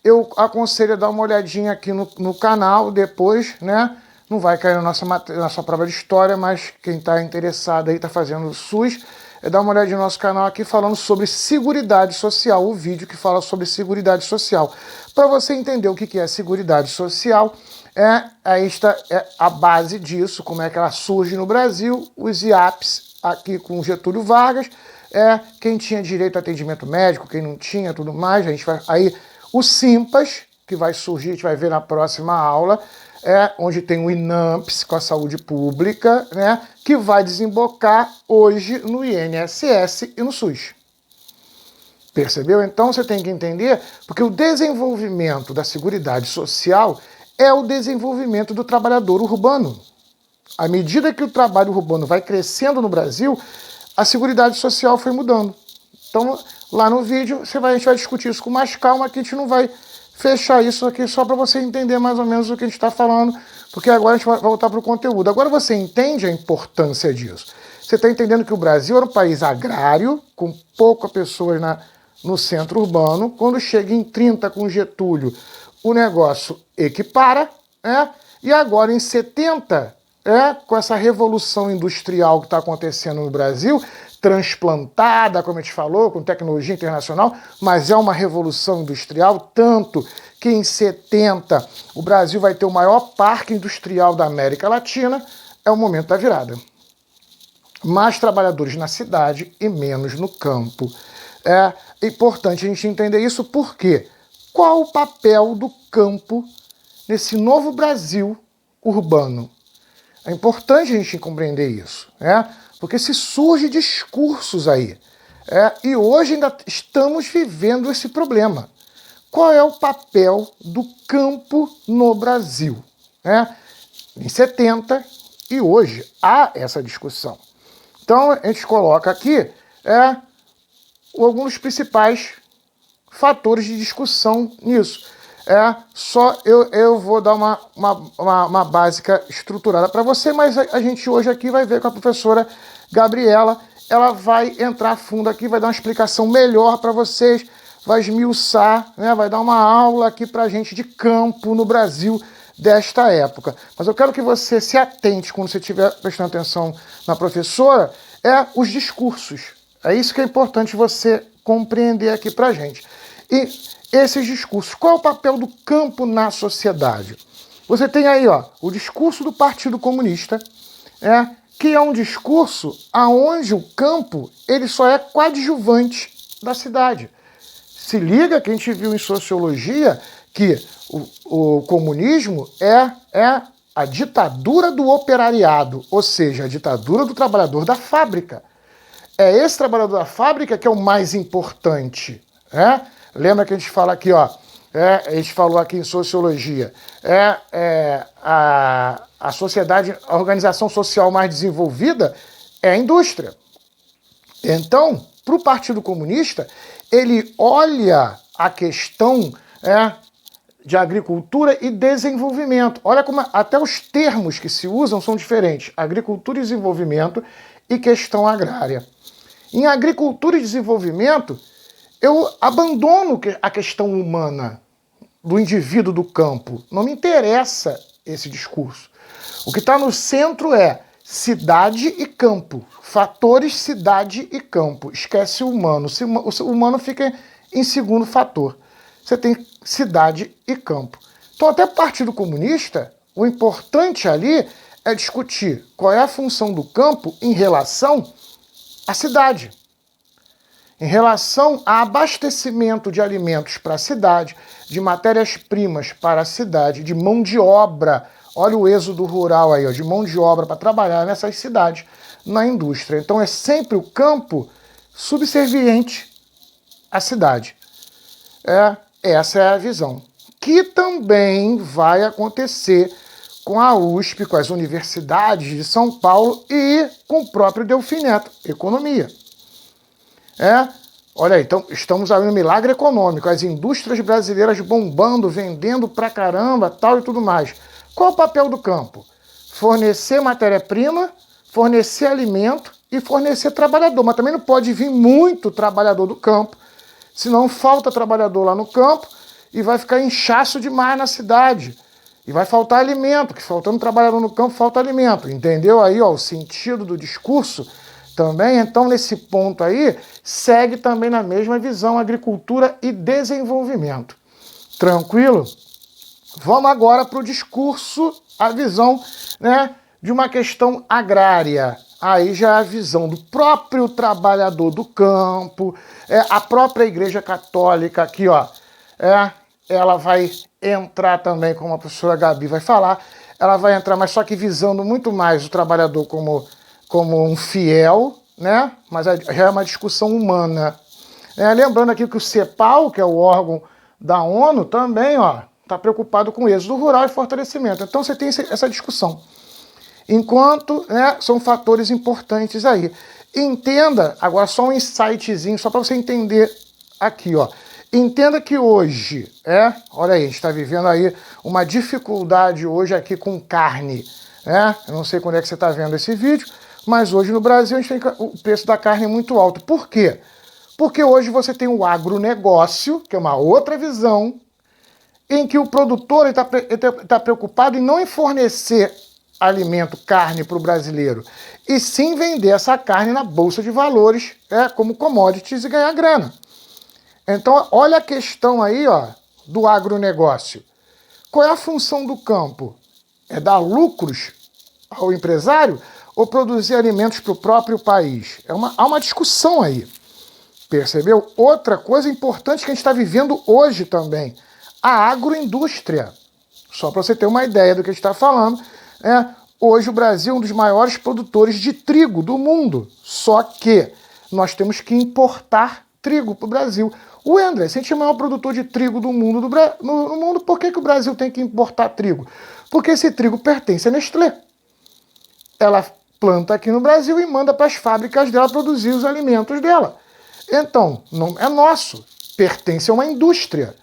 eu aconselho a dar uma olhadinha aqui no canal depois, Não vai cair na nossa prova de história, mas quem está interessado aí, está fazendo SUS, dá uma olhadinha no nosso canal aqui falando sobre Seguridade Social, o vídeo que fala sobre Seguridade Social. Para você entender o que é Seguridade Social, aí está a base disso, como é que ela surge no Brasil, os IAPs aqui com Getúlio Vargas, quem tinha direito a atendimento médico, quem não tinha, tudo mais. A gente vai, aí o SIMPAS, que vai surgir, a gente vai ver na próxima aula, onde tem o INAMPS com a saúde pública, que vai desembocar hoje no INSS e no SUS. Percebeu? Então você tem que entender, porque o desenvolvimento da Seguridade Social é o desenvolvimento do trabalhador urbano. À medida que o trabalho urbano vai crescendo no Brasil, a Seguridade Social foi mudando. Então, lá no vídeo, a gente vai discutir isso com mais calma, que a gente não vai fechar isso aqui só para você entender mais ou menos o que a gente está falando, porque agora a gente vai voltar para o conteúdo. Agora você entende a importância disso. Você está entendendo que o Brasil era um país agrário, com poucas pessoas no centro urbano. Quando chega em 30 com Getúlio, o negócio equipara, e agora em 70, com essa revolução industrial que está acontecendo no Brasil, transplantada, como a gente falou, com tecnologia internacional, mas é uma revolução industrial, tanto que em 70 o Brasil vai ter o maior parque industrial da América Latina, é o momento da virada. Mais trabalhadores na cidade e menos no campo. É importante a gente entender isso porque qual o papel do campo nesse novo Brasil urbano? É importante a gente compreender isso, né? Porque se surgem discursos aí, e hoje ainda estamos vivendo esse problema. Qual é o papel do campo no Brasil? Né? Em 70 e hoje há essa discussão. Então a gente coloca aqui alguns dos principais fatores de discussão nisso. Eu vou dar uma básica estruturada para você, mas a gente hoje aqui vai ver com a professora Gabriela, ela vai entrar a fundo aqui, vai dar uma explicação melhor para vocês, vai esmiuçar, né, vai dar uma aula aqui para a gente de campo no Brasil desta época. Mas eu quero que você se atente, quando você estiver prestando atenção na professora, os discursos. É isso que é importante você compreender aqui para a gente. E esses discursos, qual é o papel do campo na sociedade? Você tem aí o discurso do Partido Comunista, que é um discurso onde o campo ele só é coadjuvante da cidade. Se liga que a gente viu em sociologia que o comunismo é a ditadura do operariado, ou seja, a ditadura do trabalhador da fábrica. É esse trabalhador da fábrica que é o mais importante. Lembra que a gente fala aqui, a gente falou aqui em sociologia, a sociedade, a organização social mais desenvolvida é a indústria. Então, para o Partido Comunista, ele olha a questão de agricultura e desenvolvimento. Olha como até os termos que se usam são diferentes. Agricultura e desenvolvimento e questão agrária. Em agricultura e desenvolvimento, eu abandono a questão humana do indivíduo do campo. Não me interessa esse discurso. O que está no centro é cidade e campo. Fatores cidade e campo. Esquece o humano. O humano fica em segundo fator. Você tem cidade e campo. Então, até o Partido Comunista, o importante ali é discutir qual é a função do campo em relação à cidade. Em relação a abastecimento de alimentos para a cidade, de matérias-primas para a cidade, de mão de obra, olha o êxodo rural aí, de mão de obra para trabalhar nessas cidades, na indústria. Então é sempre o campo subserviente à cidade. Essa é a visão. Que também vai acontecer com a USP, com as universidades de São Paulo e com o próprio Delfim Neto, economia. Olha aí, então estamos aí no milagre econômico, as indústrias brasileiras bombando, vendendo pra caramba, tal e tudo mais. Qual é o papel do campo? Fornecer matéria-prima, fornecer alimento e fornecer trabalhador, mas também não pode vir muito trabalhador do campo, senão falta trabalhador lá no campo e vai ficar inchaço demais na cidade. E vai faltar alimento, que faltando trabalhador no campo, falta alimento. Entendeu aí o sentido do discurso? Também, então, nesse ponto aí, segue também na mesma visão agricultura e desenvolvimento. Tranquilo? Vamos agora para o discurso, a visão de uma questão agrária. Aí já é a visão do próprio trabalhador do campo, a própria Igreja Católica aqui, ela vai entrar também, como a professora Gabi vai falar, ela vai entrar, mas só que visando muito mais o trabalhador como um fiel, né? Mas já é uma discussão humana. Lembrando aqui que o CEPAL, que é o órgão da ONU, também está preocupado com o êxodo rural e fortalecimento. Então você tem essa discussão. Enquanto são fatores importantes aí. Entenda, agora só um insightzinho, só para você entender aqui, Entenda que hoje, olha aí, a gente está vivendo aí uma dificuldade hoje aqui com carne, Eu não sei quando é que você está vendo esse vídeo, mas hoje no Brasil a gente tem o preço da carne muito alto. Por quê? Porque hoje você tem o agronegócio, que é uma outra visão, em que o produtor está preocupado em não fornecer alimento, carne para o brasileiro, e sim vender essa carne na Bolsa de Valores, como commodities e ganhar grana. Então, olha a questão aí, do agronegócio. Qual é a função do campo? É dar lucros ao empresário ou produzir alimentos para o próprio país? Há uma discussão aí. Percebeu? Outra coisa importante que a gente está vivendo hoje também, a agroindústria. Só para você ter uma ideia do que a gente está falando, hoje o Brasil é um dos maiores produtores de trigo do mundo. Só que nós temos que importar trigo para o Brasil. O André, se a gente é o maior produtor de trigo do mundo, no mundo, por que o Brasil tem que importar trigo? Porque esse trigo pertence à Nestlé. Ela planta aqui no Brasil e manda para as fábricas dela produzir os alimentos dela. Então, não é nosso, pertence a uma indústria.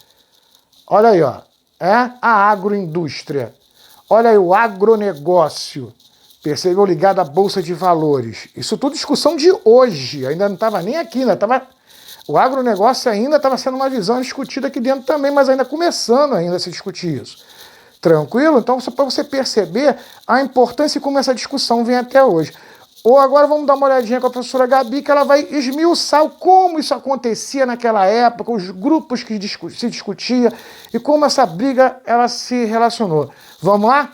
Olha aí, ó, a agroindústria. Olha aí o agronegócio. Percebeu? Ligado à Bolsa de Valores. Isso tudo discussão de hoje, ainda não estava nem aqui, ainda estava... O agronegócio ainda estava sendo uma visão discutida aqui dentro também, mas ainda começando ainda a se discutir isso. Tranquilo? Então, para você perceber a importância e como essa discussão vem até hoje. Ou agora vamos dar uma olhadinha com a professora Gabi, que ela vai esmiuçar como isso acontecia naquela época, os grupos que se discutia e como essa briga ela se relacionou. Vamos lá?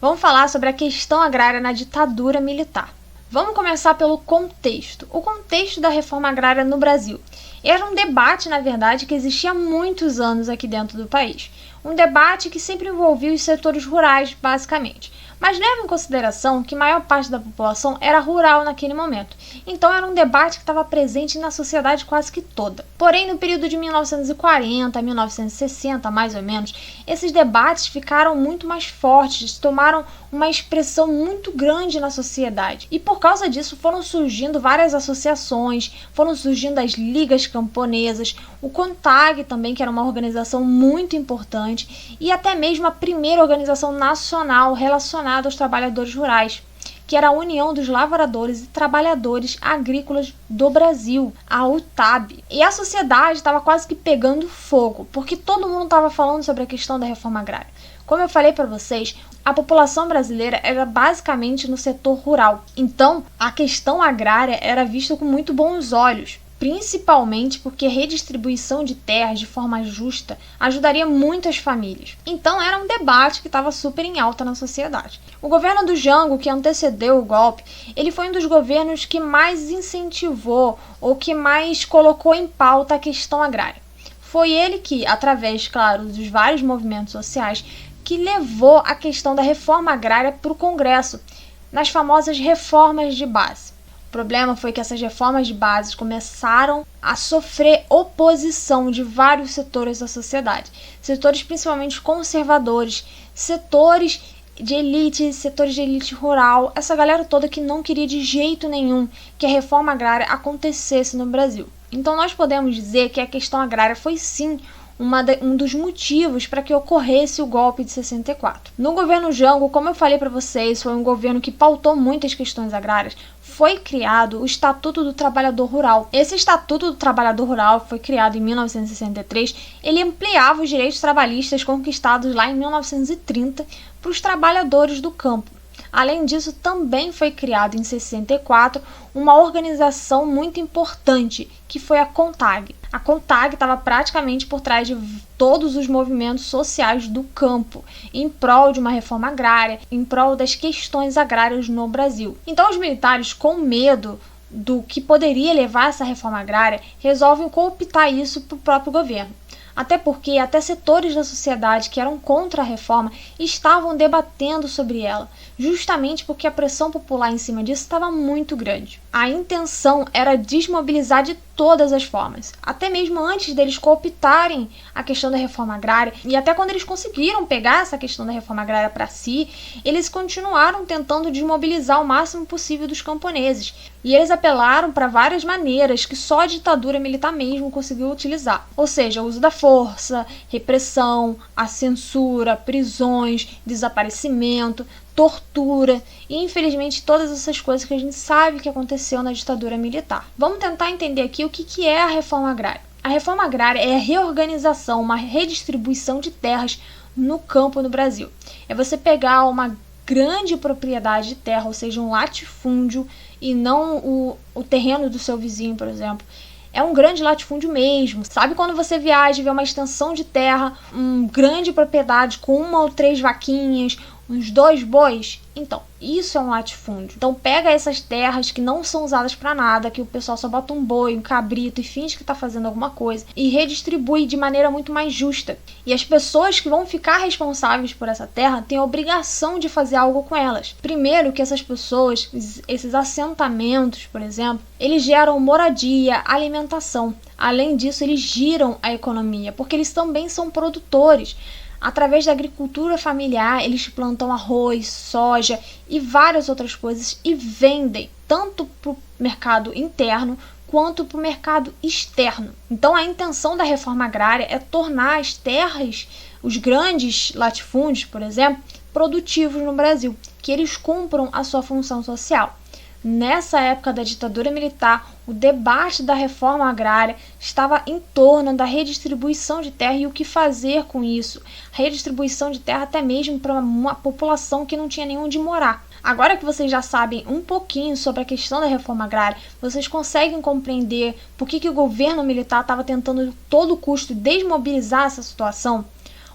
Vamos falar sobre a questão agrária na ditadura militar. Vamos começar pelo contexto. O contexto da reforma agrária no Brasil. Era um debate, na verdade, que existia há muitos anos aqui dentro do país. Um debate que sempre envolvia os setores rurais, basicamente. Mas leva em consideração que a maior parte da população era rural naquele momento. Então era um debate que estava presente na sociedade quase que toda. Porém, no período de 1940 a 1960, mais ou menos, esses debates ficaram muito mais fortes, tomaram uma expressão muito grande na sociedade. E por causa disso foram surgindo várias associações, foram surgindo as ligas camponesas, o CONTAG também, que era uma organização muito importante, e até mesmo a primeira organização nacional relacionada aos trabalhadores rurais, que era a União dos Lavradores e Trabalhadores Agrícolas do Brasil, a UTAB. E a sociedade estava quase que pegando fogo, porque todo mundo estava falando sobre a questão da reforma agrária. Como eu falei para vocês, a população brasileira era basicamente no setor rural. Então, a questão agrária era vista com muito bons olhos, principalmente porque a redistribuição de terras de forma justa ajudaria muito as famílias. Então era um debate que estava super em alta na sociedade. O governo do Jango, que antecedeu o golpe, ele foi um dos governos que mais incentivou ou que mais colocou em pauta a questão agrária. Foi ele que, através, claro, dos vários movimentos sociais, que levou a questão da reforma agrária para o Congresso, nas famosas reformas de base. O problema foi que essas reformas de base começaram a sofrer oposição de vários setores da sociedade. Setores principalmente conservadores, setores de elite rural, essa galera toda que não queria de jeito nenhum que a reforma agrária acontecesse no Brasil. Então nós podemos dizer que a questão agrária foi sim um dos motivos para que ocorresse o golpe de 64. No governo Jango, como eu falei para vocês, foi um governo que pautou muitas questões agrárias. Foi criado o Estatuto do Trabalhador Rural. Esse Estatuto do Trabalhador Rural foi criado em 1963. Ele ampliava os direitos trabalhistas conquistados lá em 1930 para os trabalhadores do campo. Além disso, também foi criado em 64 uma organização muito importante, que foi a CONTAG. A CONTAG estava praticamente por trás de todos os movimentos sociais do campo, em prol de uma reforma agrária, em prol das questões agrárias no Brasil. Então os militares, com medo do que poderia levar essa reforma agrária, resolvem cooptar isso para o próprio governo. Até porque até setores da sociedade que eram contra a reforma estavam debatendo sobre ela, justamente porque a pressão popular em cima disso estava muito grande. A intenção era desmobilizar de todas as formas, até mesmo antes deles cooptarem a questão da reforma agrária, e até quando eles conseguiram pegar essa questão da reforma agrária para si, eles continuaram tentando desmobilizar o máximo possível dos camponeses, e eles apelaram para várias maneiras que só a ditadura militar mesmo conseguiu utilizar, ou seja, o uso da força, repressão, a censura, prisões, desaparecimento, tortura e, infelizmente, todas essas coisas que a gente sabe que aconteceu na ditadura militar. Vamos tentar entender aqui o que é a reforma agrária. A reforma agrária é a reorganização, uma redistribuição de terras no campo no Brasil. É você pegar uma grande propriedade de terra, ou seja, um latifúndio, e não o terreno do seu vizinho, por exemplo. É um grande latifúndio mesmo. Sabe quando você viaja e vê uma extensão de terra, uma grande propriedade com 1 ou 3 vaquinhas, uns 2 bois? Então, isso é um latifúndio. Então pega essas terras que não são usadas para nada, que o pessoal só bota um boi, um cabrito e finge que está fazendo alguma coisa, e redistribui de maneira muito mais justa. E as pessoas que vão ficar responsáveis por essa terra têm a obrigação de fazer algo com elas. Primeiro que essas pessoas, esses assentamentos, por exemplo, eles geram moradia, alimentação. Além disso, eles giram a economia, porque eles também são produtores. Através da agricultura familiar, eles plantam arroz, soja e várias outras coisas e vendem tanto para o mercado interno quanto para o mercado externo. Então, a intenção da reforma agrária é tornar as terras, os grandes latifúndios, por exemplo, produtivos no Brasil, que eles cumpram a sua função social. Nessa época da ditadura militar, o debate da reforma agrária estava em torno da redistribuição de terra e o que fazer com isso. Redistribuição de terra até mesmo para uma população que não tinha nem onde morar. Agora que vocês já sabem um pouquinho sobre a questão da reforma agrária, vocês conseguem compreender por que o governo militar estava tentando a todo custo desmobilizar essa situação?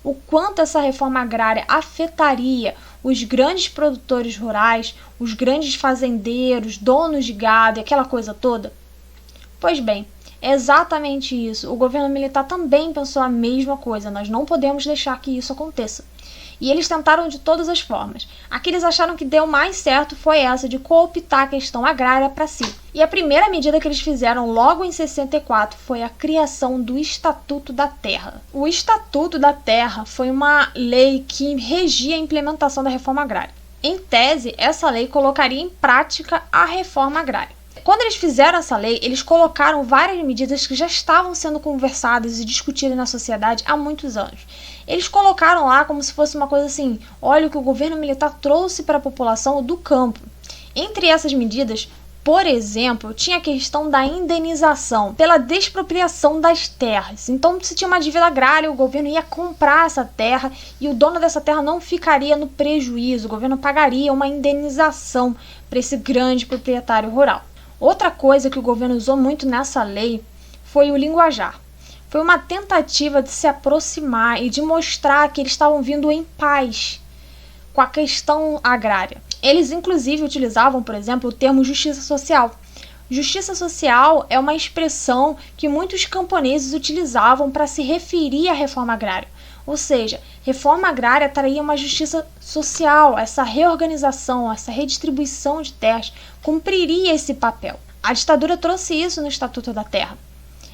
O quanto essa reforma agrária afetaria os grandes produtores rurais, os grandes fazendeiros, donos de gado e aquela coisa toda? Pois bem, é exatamente isso. O governo militar também pensou a mesma coisa. Nós não podemos deixar que isso aconteça. E eles tentaram de todas as formas. A que eles acharam que deu mais certo foi essa de cooptar a questão agrária para si. E a primeira medida que eles fizeram logo em 64 foi a criação do Estatuto da Terra. O Estatuto da Terra foi uma lei que regia a implementação da reforma agrária. Em tese, essa lei colocaria em prática a reforma agrária. Quando eles fizeram essa lei, eles colocaram várias medidas que já estavam sendo conversadas e discutidas na sociedade há muitos anos. Eles colocaram lá como se fosse uma coisa assim, olha o que o governo militar trouxe para a população do campo. Entre essas medidas, por exemplo, tinha a questão da indenização pela despropriação das terras. Então, se tinha uma dívida agrária, o governo ia comprar essa terra e o dono dessa terra não ficaria no prejuízo. O governo pagaria uma indenização para esse grande proprietário rural. Outra coisa que o governo usou muito nessa lei foi o linguajar. Foi uma tentativa de se aproximar e de mostrar que eles estavam vindo em paz com a questão agrária. Eles, inclusive, utilizavam, por exemplo, o termo justiça social. Justiça social é uma expressão que muitos camponeses utilizavam para se referir à reforma agrária. Ou seja, reforma agrária traria uma justiça social, essa reorganização, essa redistribuição de terras, cumpriria esse papel. A ditadura trouxe isso no Estatuto da Terra.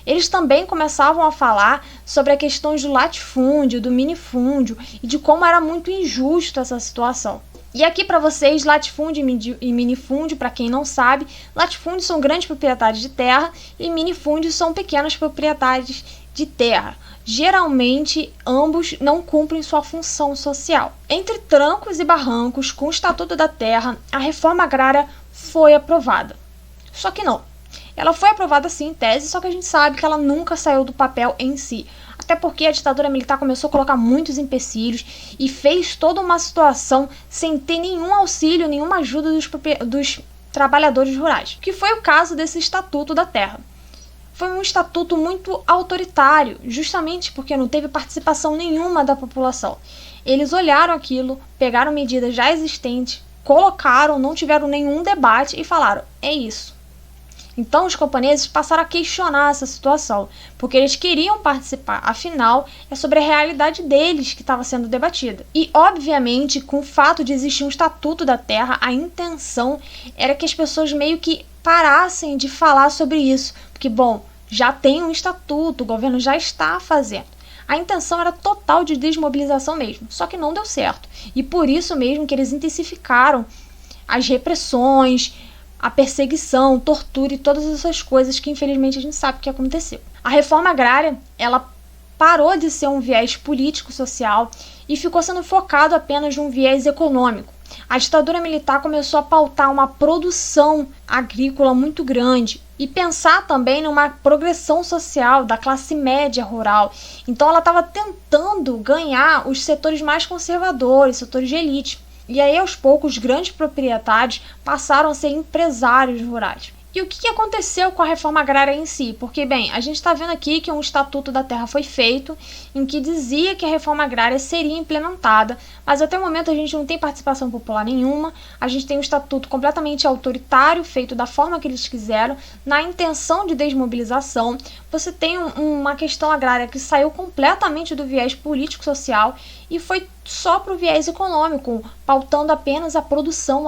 Eles também começavam a falar sobre a questão do latifúndio, do minifúndio e de como era muito injusto essa situação. E aqui para vocês, latifúndio e minifúndio, para quem não sabe, latifúndios são grandes proprietários de terra e minifúndios são pequenos proprietários de terra. Geralmente, ambos não cumprem sua função social. Entre trancos e barrancos, com o Estatuto da Terra, a reforma agrária foi aprovada. Só que não. Ela foi aprovada sim em tese, só que a gente sabe que ela nunca saiu do papel em si. Até porque a ditadura militar começou a colocar muitos empecilhos e fez toda uma situação sem ter nenhum auxílio, nenhuma ajuda dos trabalhadores rurais. Que foi o caso desse Estatuto da Terra. Foi um estatuto muito autoritário, justamente porque não teve participação nenhuma da população. Eles olharam aquilo, pegaram medidas já existentes, colocaram, não tiveram nenhum debate e falaram, é isso. Então os camponeses passaram a questionar essa situação, porque eles queriam participar, afinal, é sobre a realidade deles que estava sendo debatida. E, obviamente, com o fato de existir um Estatuto da Terra, a intenção era que as pessoas meio que parassem de falar sobre isso, porque, bom, já tem um estatuto, o governo já está fazendo. A intenção era total de desmobilização mesmo, só que não deu certo. E por isso mesmo que eles intensificaram as repressões, a perseguição, tortura e todas essas coisas que infelizmente a gente sabe que aconteceu. A reforma agrária, ela parou de ser um viés político-social e ficou sendo focado apenas num viés econômico. A ditadura militar começou a pautar uma produção agrícola muito grande e pensar também numa progressão social da classe média rural. Então ela estava tentando ganhar os setores mais conservadores, setores de elite. E aí, aos poucos, grandes proprietários passaram a ser empresários rurais. E o que aconteceu com a reforma agrária em si? Porque, bem, a gente está vendo aqui que um Estatuto da Terra foi feito, em que dizia que a reforma agrária seria implementada, mas até o momento a gente não tem participação popular nenhuma, a gente tem um estatuto completamente autoritário, feito da forma que eles quiseram, na intenção de desmobilização. Você tem uma questão agrária que saiu completamente do viés político-social e foi só para o viés econômico, pautando apenas a produção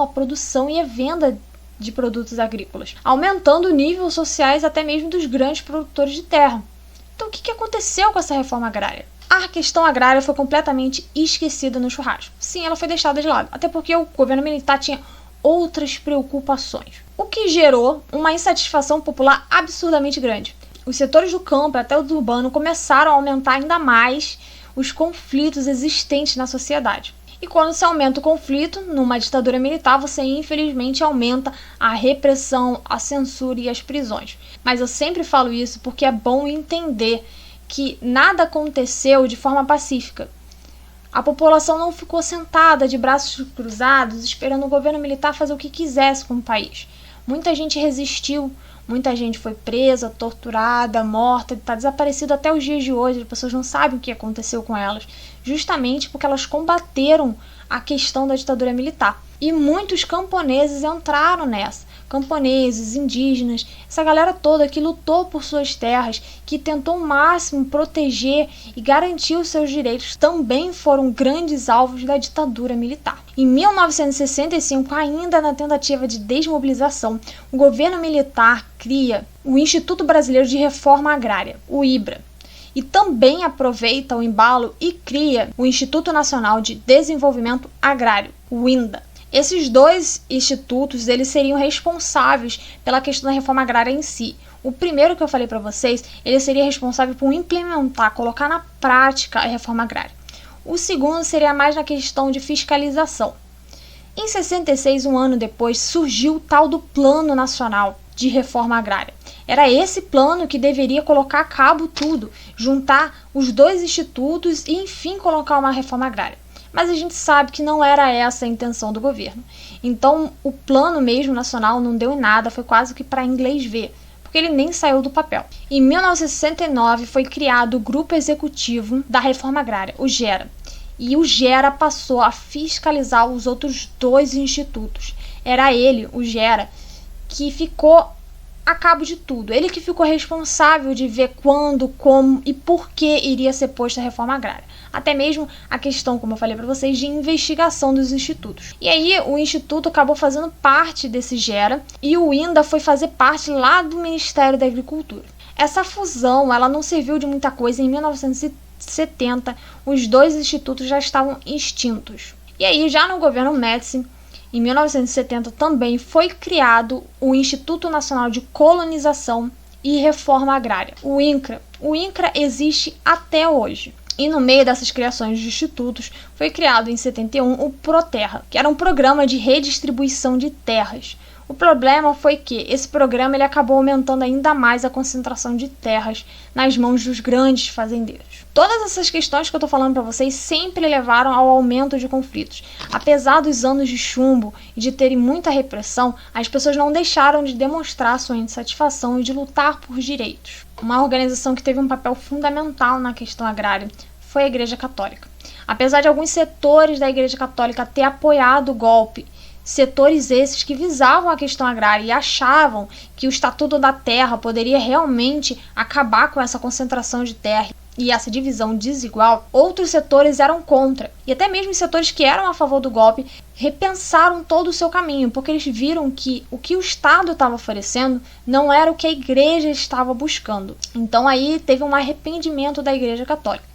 e a venda de produtos agrícolas, aumentando níveis sociais até mesmo dos grandes produtores de terra. Então, o que aconteceu com essa reforma agrária? A questão agrária foi completamente esquecida no churrasco. Sim, ela foi deixada de lado, até porque o governo militar tinha outras preocupações, o que gerou uma insatisfação popular absurdamente grande. Os setores do campo até o do urbano começaram a aumentar ainda mais os conflitos existentes na sociedade. E quando se aumenta o conflito, numa ditadura militar, você infelizmente aumenta a repressão, a censura e as prisões. Mas eu sempre falo isso porque é bom entender que nada aconteceu de forma pacífica. A população não ficou sentada de braços cruzados esperando o governo militar fazer o que quisesse com o país. Muita gente resistiu, muita gente foi presa, torturada, morta, está desaparecida até os dias de hoje. As pessoas não sabem o que aconteceu com elas, justamente porque elas combateram a questão da ditadura militar. E muitos camponeses entraram nessa. Camponeses, indígenas, essa galera toda que lutou por suas terras, que tentou ao máximo proteger e garantir os seus direitos, também foram grandes alvos da ditadura militar. Em 1965, ainda na tentativa de desmobilização, o governo militar cria o Instituto Brasileiro de Reforma Agrária, o IBRA, e também aproveita o embalo e cria o Instituto Nacional de Desenvolvimento Agrário, o INDA. Esses dois institutos, eles seriam responsáveis pela questão da reforma agrária em si. O primeiro que eu falei para vocês, ele seria responsável por implementar, colocar na prática a reforma agrária. O segundo seria mais na questão de fiscalização. Em 66, um ano depois, surgiu o tal do Plano Nacional de Reforma Agrária. Era esse plano que deveria colocar a cabo tudo, juntar os dois institutos e, enfim, colocar uma reforma agrária. Mas a gente sabe que não era essa a intenção do governo. Então, o plano mesmo nacional não deu em nada, foi quase que para inglês ver, porque ele nem saiu do papel. Em 1969, foi criado o Grupo Executivo da Reforma Agrária, o GERA. E o GERA passou a fiscalizar os outros dois institutos. Era ele, o GERA, que ficou a cabo de tudo. Ele que ficou responsável de ver quando, como e por que iria ser posta a reforma agrária. Até mesmo a questão, como eu falei para vocês, de investigação dos institutos. E aí o instituto acabou fazendo parte desse GERA e o INDA foi fazer parte lá do Ministério da Agricultura. Essa fusão, ela não serviu de muita coisa. Em 1970, os dois institutos já estavam extintos. E aí, já no governo Médici, em 1970 também foi criado o Instituto Nacional de Colonização e Reforma Agrária, o INCRA. O INCRA existe até hoje. E no meio dessas criações de institutos, foi criado em 71 o Proterra, que era um programa de redistribuição de terras. O problema foi que esse programa ele acabou aumentando ainda mais a concentração de terras nas mãos dos grandes fazendeiros. Todas essas questões que eu estou falando para vocês sempre levaram ao aumento de conflitos. Apesar dos anos de chumbo e de terem muita repressão, as pessoas não deixaram de demonstrar sua insatisfação e de lutar por direitos. Uma organização que teve um papel fundamental na questão agrária foi a Igreja Católica. Apesar de alguns setores da Igreja Católica ter apoiado o golpe, setores esses que visavam a questão agrária e achavam que o Estatuto da Terra poderia realmente acabar com essa concentração de terra e essa divisão desigual, outros setores eram contra. E até mesmo os setores que eram a favor do golpe repensaram todo o seu caminho, porque eles viram que o que o Estado estava oferecendo não era o que a Igreja estava buscando. Então aí teve um arrependimento da Igreja Católica.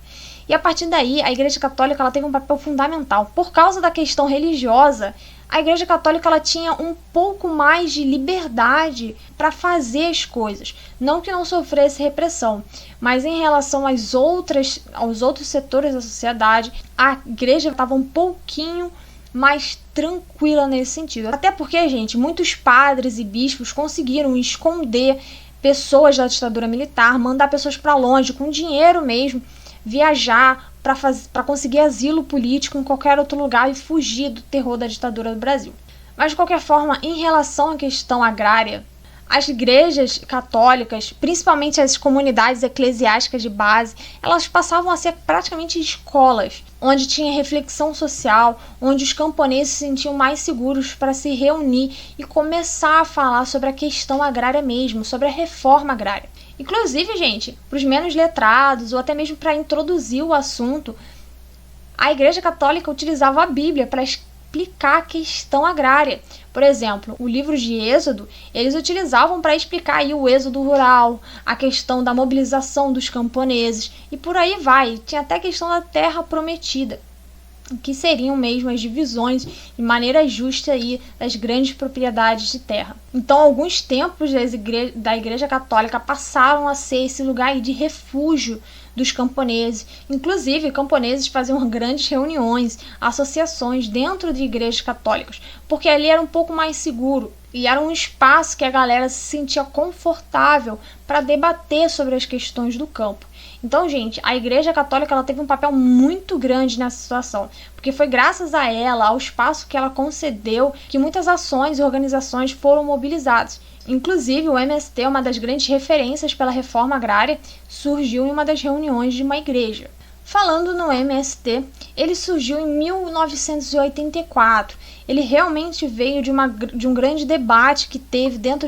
E a partir daí, a Igreja Católica ela teve um papel fundamental. Por causa da questão religiosa, a Igreja Católica ela tinha um pouco mais de liberdade para fazer as coisas. Não que não sofresse repressão, mas em relação aos outros setores da sociedade, a Igreja estava um pouquinho mais tranquila nesse sentido. Até porque, gente, muitos padres e bispos conseguiram esconder pessoas da ditadura militar, mandar pessoas para longe, com dinheiro mesmo, viajar para conseguir asilo político em qualquer outro lugar e fugir do terror da ditadura do Brasil. Mas, de qualquer forma, em relação à questão agrária, As igrejas católicas, principalmente as comunidades eclesiásticas de base, elas passavam a ser praticamente escolas, onde tinha reflexão social, onde os camponeses se sentiam mais seguros para se reunir e começar a falar sobre a questão agrária mesmo, sobre a reforma agrária. Inclusive, gente, para os menos letrados ou até mesmo para introduzir o assunto, a Igreja Católica utilizava a Bíblia para explicar a questão agrária. Por exemplo, o livro de Êxodo, eles utilizavam para explicar aí o êxodo rural, a questão da mobilização dos camponeses e por aí vai. Tinha até a questão da terra prometida, que seriam mesmo as divisões de maneira justa aí das grandes propriedades de terra. Então, alguns templos da Igreja Católica passaram a ser esse lugar aí de refúgio dos camponeses. Inclusive, camponeses faziam grandes reuniões, associações dentro de igrejas católicas, porque ali era um pouco mais seguro e era um espaço que a galera se sentia confortável para debater sobre as questões do campo. Então, gente, a Igreja Católica ela teve um papel muito grande nessa situação, porque foi graças a ela, ao espaço que ela concedeu, que muitas ações e organizações foram mobilizadas. Inclusive, o MST, uma das grandes referências pela reforma agrária, surgiu em uma das reuniões de uma igreja. Falando no MST, ele surgiu em 1984. Ele realmente veio de um grande debate que teve dentro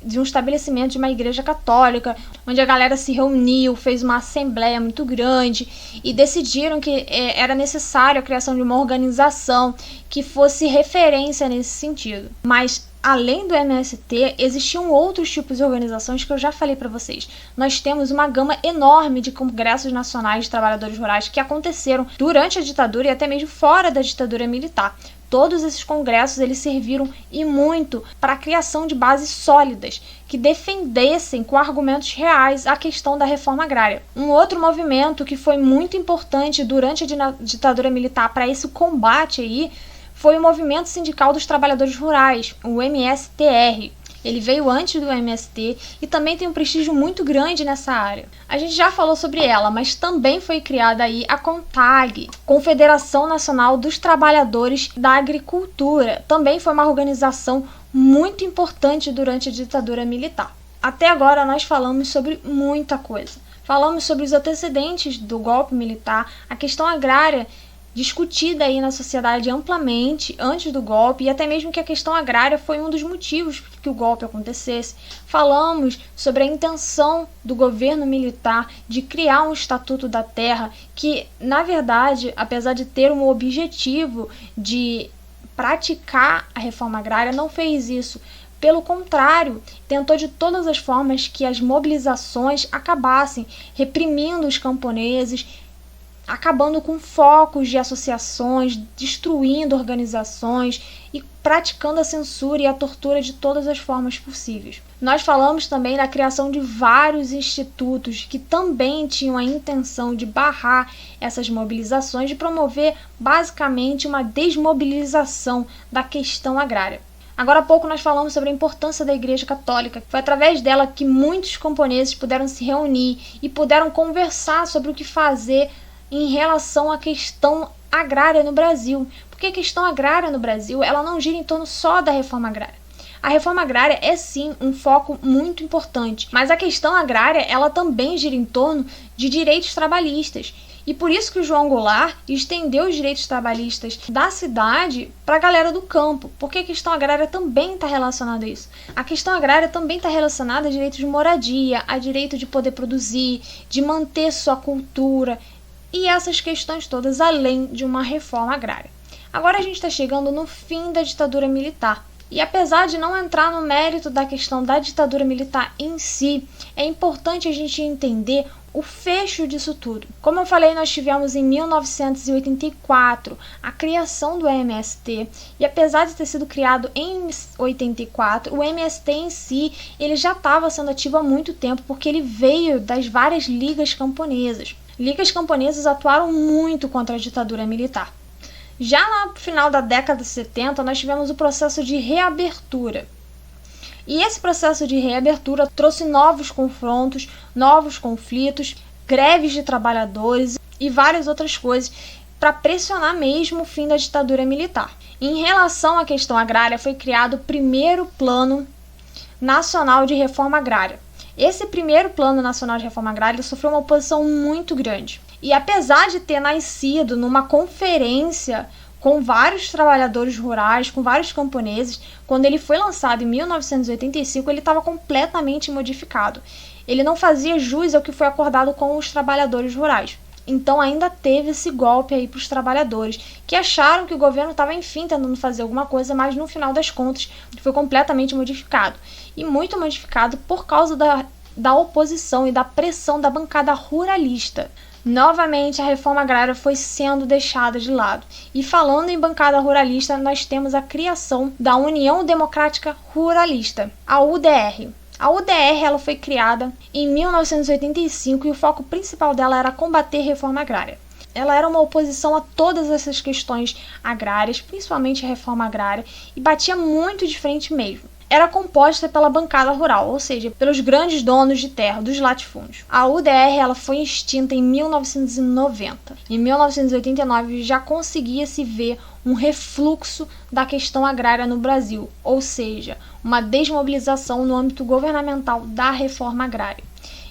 de um estabelecimento de uma igreja católica, onde a galera se reuniu, fez uma assembleia muito grande e decidiram que era necessário a criação de uma organização que fosse referência nesse sentido. Mas, além do MST, existiam outros tipos de organizações que eu já falei para vocês. Nós temos uma gama enorme de congressos nacionais de trabalhadores rurais que aconteceram durante a ditadura e até mesmo fora da ditadura militar. Todos esses congressos eles serviram e muito para a criação de bases sólidas que defendessem com argumentos reais a questão da reforma agrária. Um outro movimento que foi muito importante durante a ditadura militar para esse combate aí foi o Movimento Sindical dos Trabalhadores Rurais, o MSTR. Ele veio antes do MST e também tem um prestígio muito grande nessa área. A gente já falou sobre ela, mas também foi criada aí a CONTAG, Confederação Nacional dos Trabalhadores da Agricultura. Também foi uma organização muito importante durante a ditadura militar. Até agora nós falamos sobre muita coisa. Falamos sobre os antecedentes do golpe militar, a questão agrária, discutida aí na sociedade amplamente antes do golpe e até mesmo que a questão agrária foi um dos motivos que o golpe acontecesse. Falamos sobre a intenção do governo militar de criar um Estatuto da Terra que, na verdade, apesar de ter um objetivo de praticar a reforma agrária, não fez isso. Pelo contrário, tentou de todas as formas que as mobilizações acabassem reprimindo os camponeses, acabando com focos de associações, destruindo organizações e praticando a censura e a tortura de todas as formas possíveis. Nós falamos também da criação de vários institutos que também tinham a intenção de barrar essas mobilizações, de promover basicamente uma desmobilização da questão agrária. Agora há pouco nós falamos sobre a importância da Igreja Católica. Foi através dela que muitos camponeses puderam se reunir e puderam conversar sobre o que fazer em relação à questão agrária no Brasil. Porque a questão agrária no Brasil, ela não gira em torno só da reforma agrária. A reforma agrária é sim um foco muito importante, mas a questão agrária, ela também gira em torno de direitos trabalhistas. E por isso que o João Goulart estendeu os direitos trabalhistas da cidade para a galera do campo, porque a questão agrária também está relacionada a isso. A questão agrária também está relacionada a direitos de moradia, a direito de poder produzir, de manter sua cultura, e essas questões todas além de uma reforma agrária. Agora a gente está chegando no fim da ditadura militar. E apesar de não entrar no mérito da questão da ditadura militar em si, é importante a gente entender o fecho disso tudo. Como eu falei, nós tivemos em 1984 a criação do MST, e apesar de ter sido criado em 84, o MST em si ele já estava sendo ativo há muito tempo, porque ele veio das várias ligas camponesas. Ligas camponesas atuaram muito contra a ditadura militar. Já no final da década de 70, nós tivemos o processo de reabertura. E esse processo de reabertura trouxe novos confrontos, novos conflitos, greves de trabalhadores e várias outras coisas para pressionar mesmo o fim da ditadura militar. Em relação à questão agrária, foi criado o primeiro plano Nacional de Reforma Agrária. Esse primeiro Plano Nacional de Reforma Agrária sofreu uma oposição muito grande. E apesar de ter nascido numa conferência com vários trabalhadores rurais, com vários camponeses, quando ele foi lançado em 1985, ele estava completamente modificado. Ele não fazia jus ao que foi acordado com os trabalhadores rurais. Então ainda teve esse golpe aí para os trabalhadores, que acharam que o governo estava, enfim, tentando fazer alguma coisa, mas no final das contas foi completamente modificado. E muito modificado por causa da oposição e da pressão da bancada ruralista. Novamente, a reforma agrária foi sendo deixada de lado. E falando em bancada ruralista, nós temos a criação da União Democrática Ruralista, a UDR. A UDR ela foi criada em 1985 e o foco principal dela era combater a reforma agrária. Ela era uma oposição a todas essas questões agrárias, principalmente a reforma agrária, e batia muito de frente mesmo. Era composta pela bancada rural, ou seja, pelos grandes donos de terra, dos latifúndios. A UDR ela foi extinta em 1990. Em 1989 já conseguia-se ver um refluxo da questão agrária no Brasil, ou seja, uma desmobilização no âmbito governamental da reforma agrária.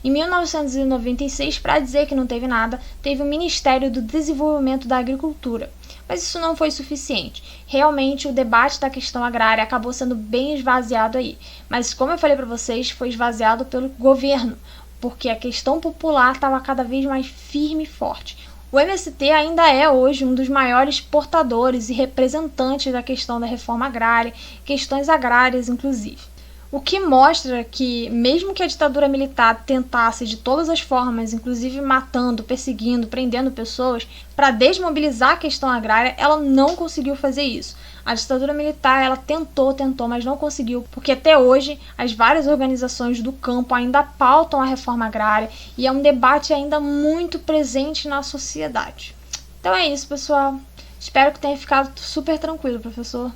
Em 1996, para dizer que não teve nada, teve o Ministério do Desenvolvimento da Agricultura. Mas isso não foi suficiente. Realmente, o debate da questão agrária acabou sendo bem esvaziado aí. Mas, como eu falei para vocês, foi esvaziado pelo governo, porque a questão popular estava cada vez mais firme e forte. O MST ainda é hoje um dos maiores portadores e representantes da questão da reforma agrária, questões agrárias, inclusive. O que mostra que, mesmo que a ditadura militar tentasse de todas as formas, inclusive matando, perseguindo, prendendo pessoas, para desmobilizar a questão agrária, ela não conseguiu fazer isso. A ditadura militar ela tentou, mas não conseguiu, porque até hoje as várias organizações do campo ainda pautam a reforma agrária e é um debate ainda muito presente na sociedade. Então é isso, pessoal. Espero que tenha ficado super tranquilo, professor.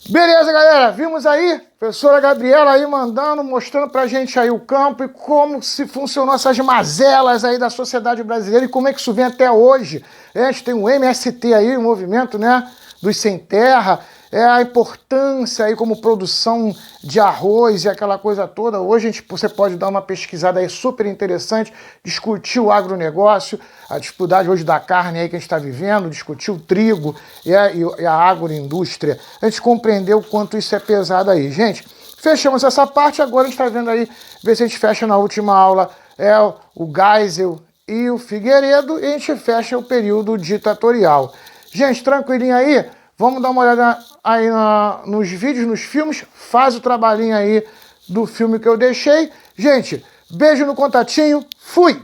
Beleza, galera, vimos aí, professora Gabriela aí mostrando pra gente aí o campo e como se funcionou essas mazelas aí da sociedade brasileira e como é que isso vem até hoje. A gente tem o MST aí, o movimento, né, dos sem terra, a importância aí como produção de arroz e aquela coisa toda. Hoje você pode dar uma pesquisada aí super interessante, discutir o agronegócio, a dificuldade hoje da carne aí que a gente está vivendo, discutir o trigo e a agroindústria. A gente compreendeu o quanto isso é pesado aí. Gente, fechamos essa parte, agora a gente está vendo aí, ver se a gente fecha na última aula, o Geisel e o Figueiredo, e a gente fecha o período ditatorial. Gente, tranquilinho aí? Vamos dar uma olhada aí nos vídeos, nos filmes, faz o trabalhinho aí do filme que eu deixei. Gente, beijo no contatinho, fui!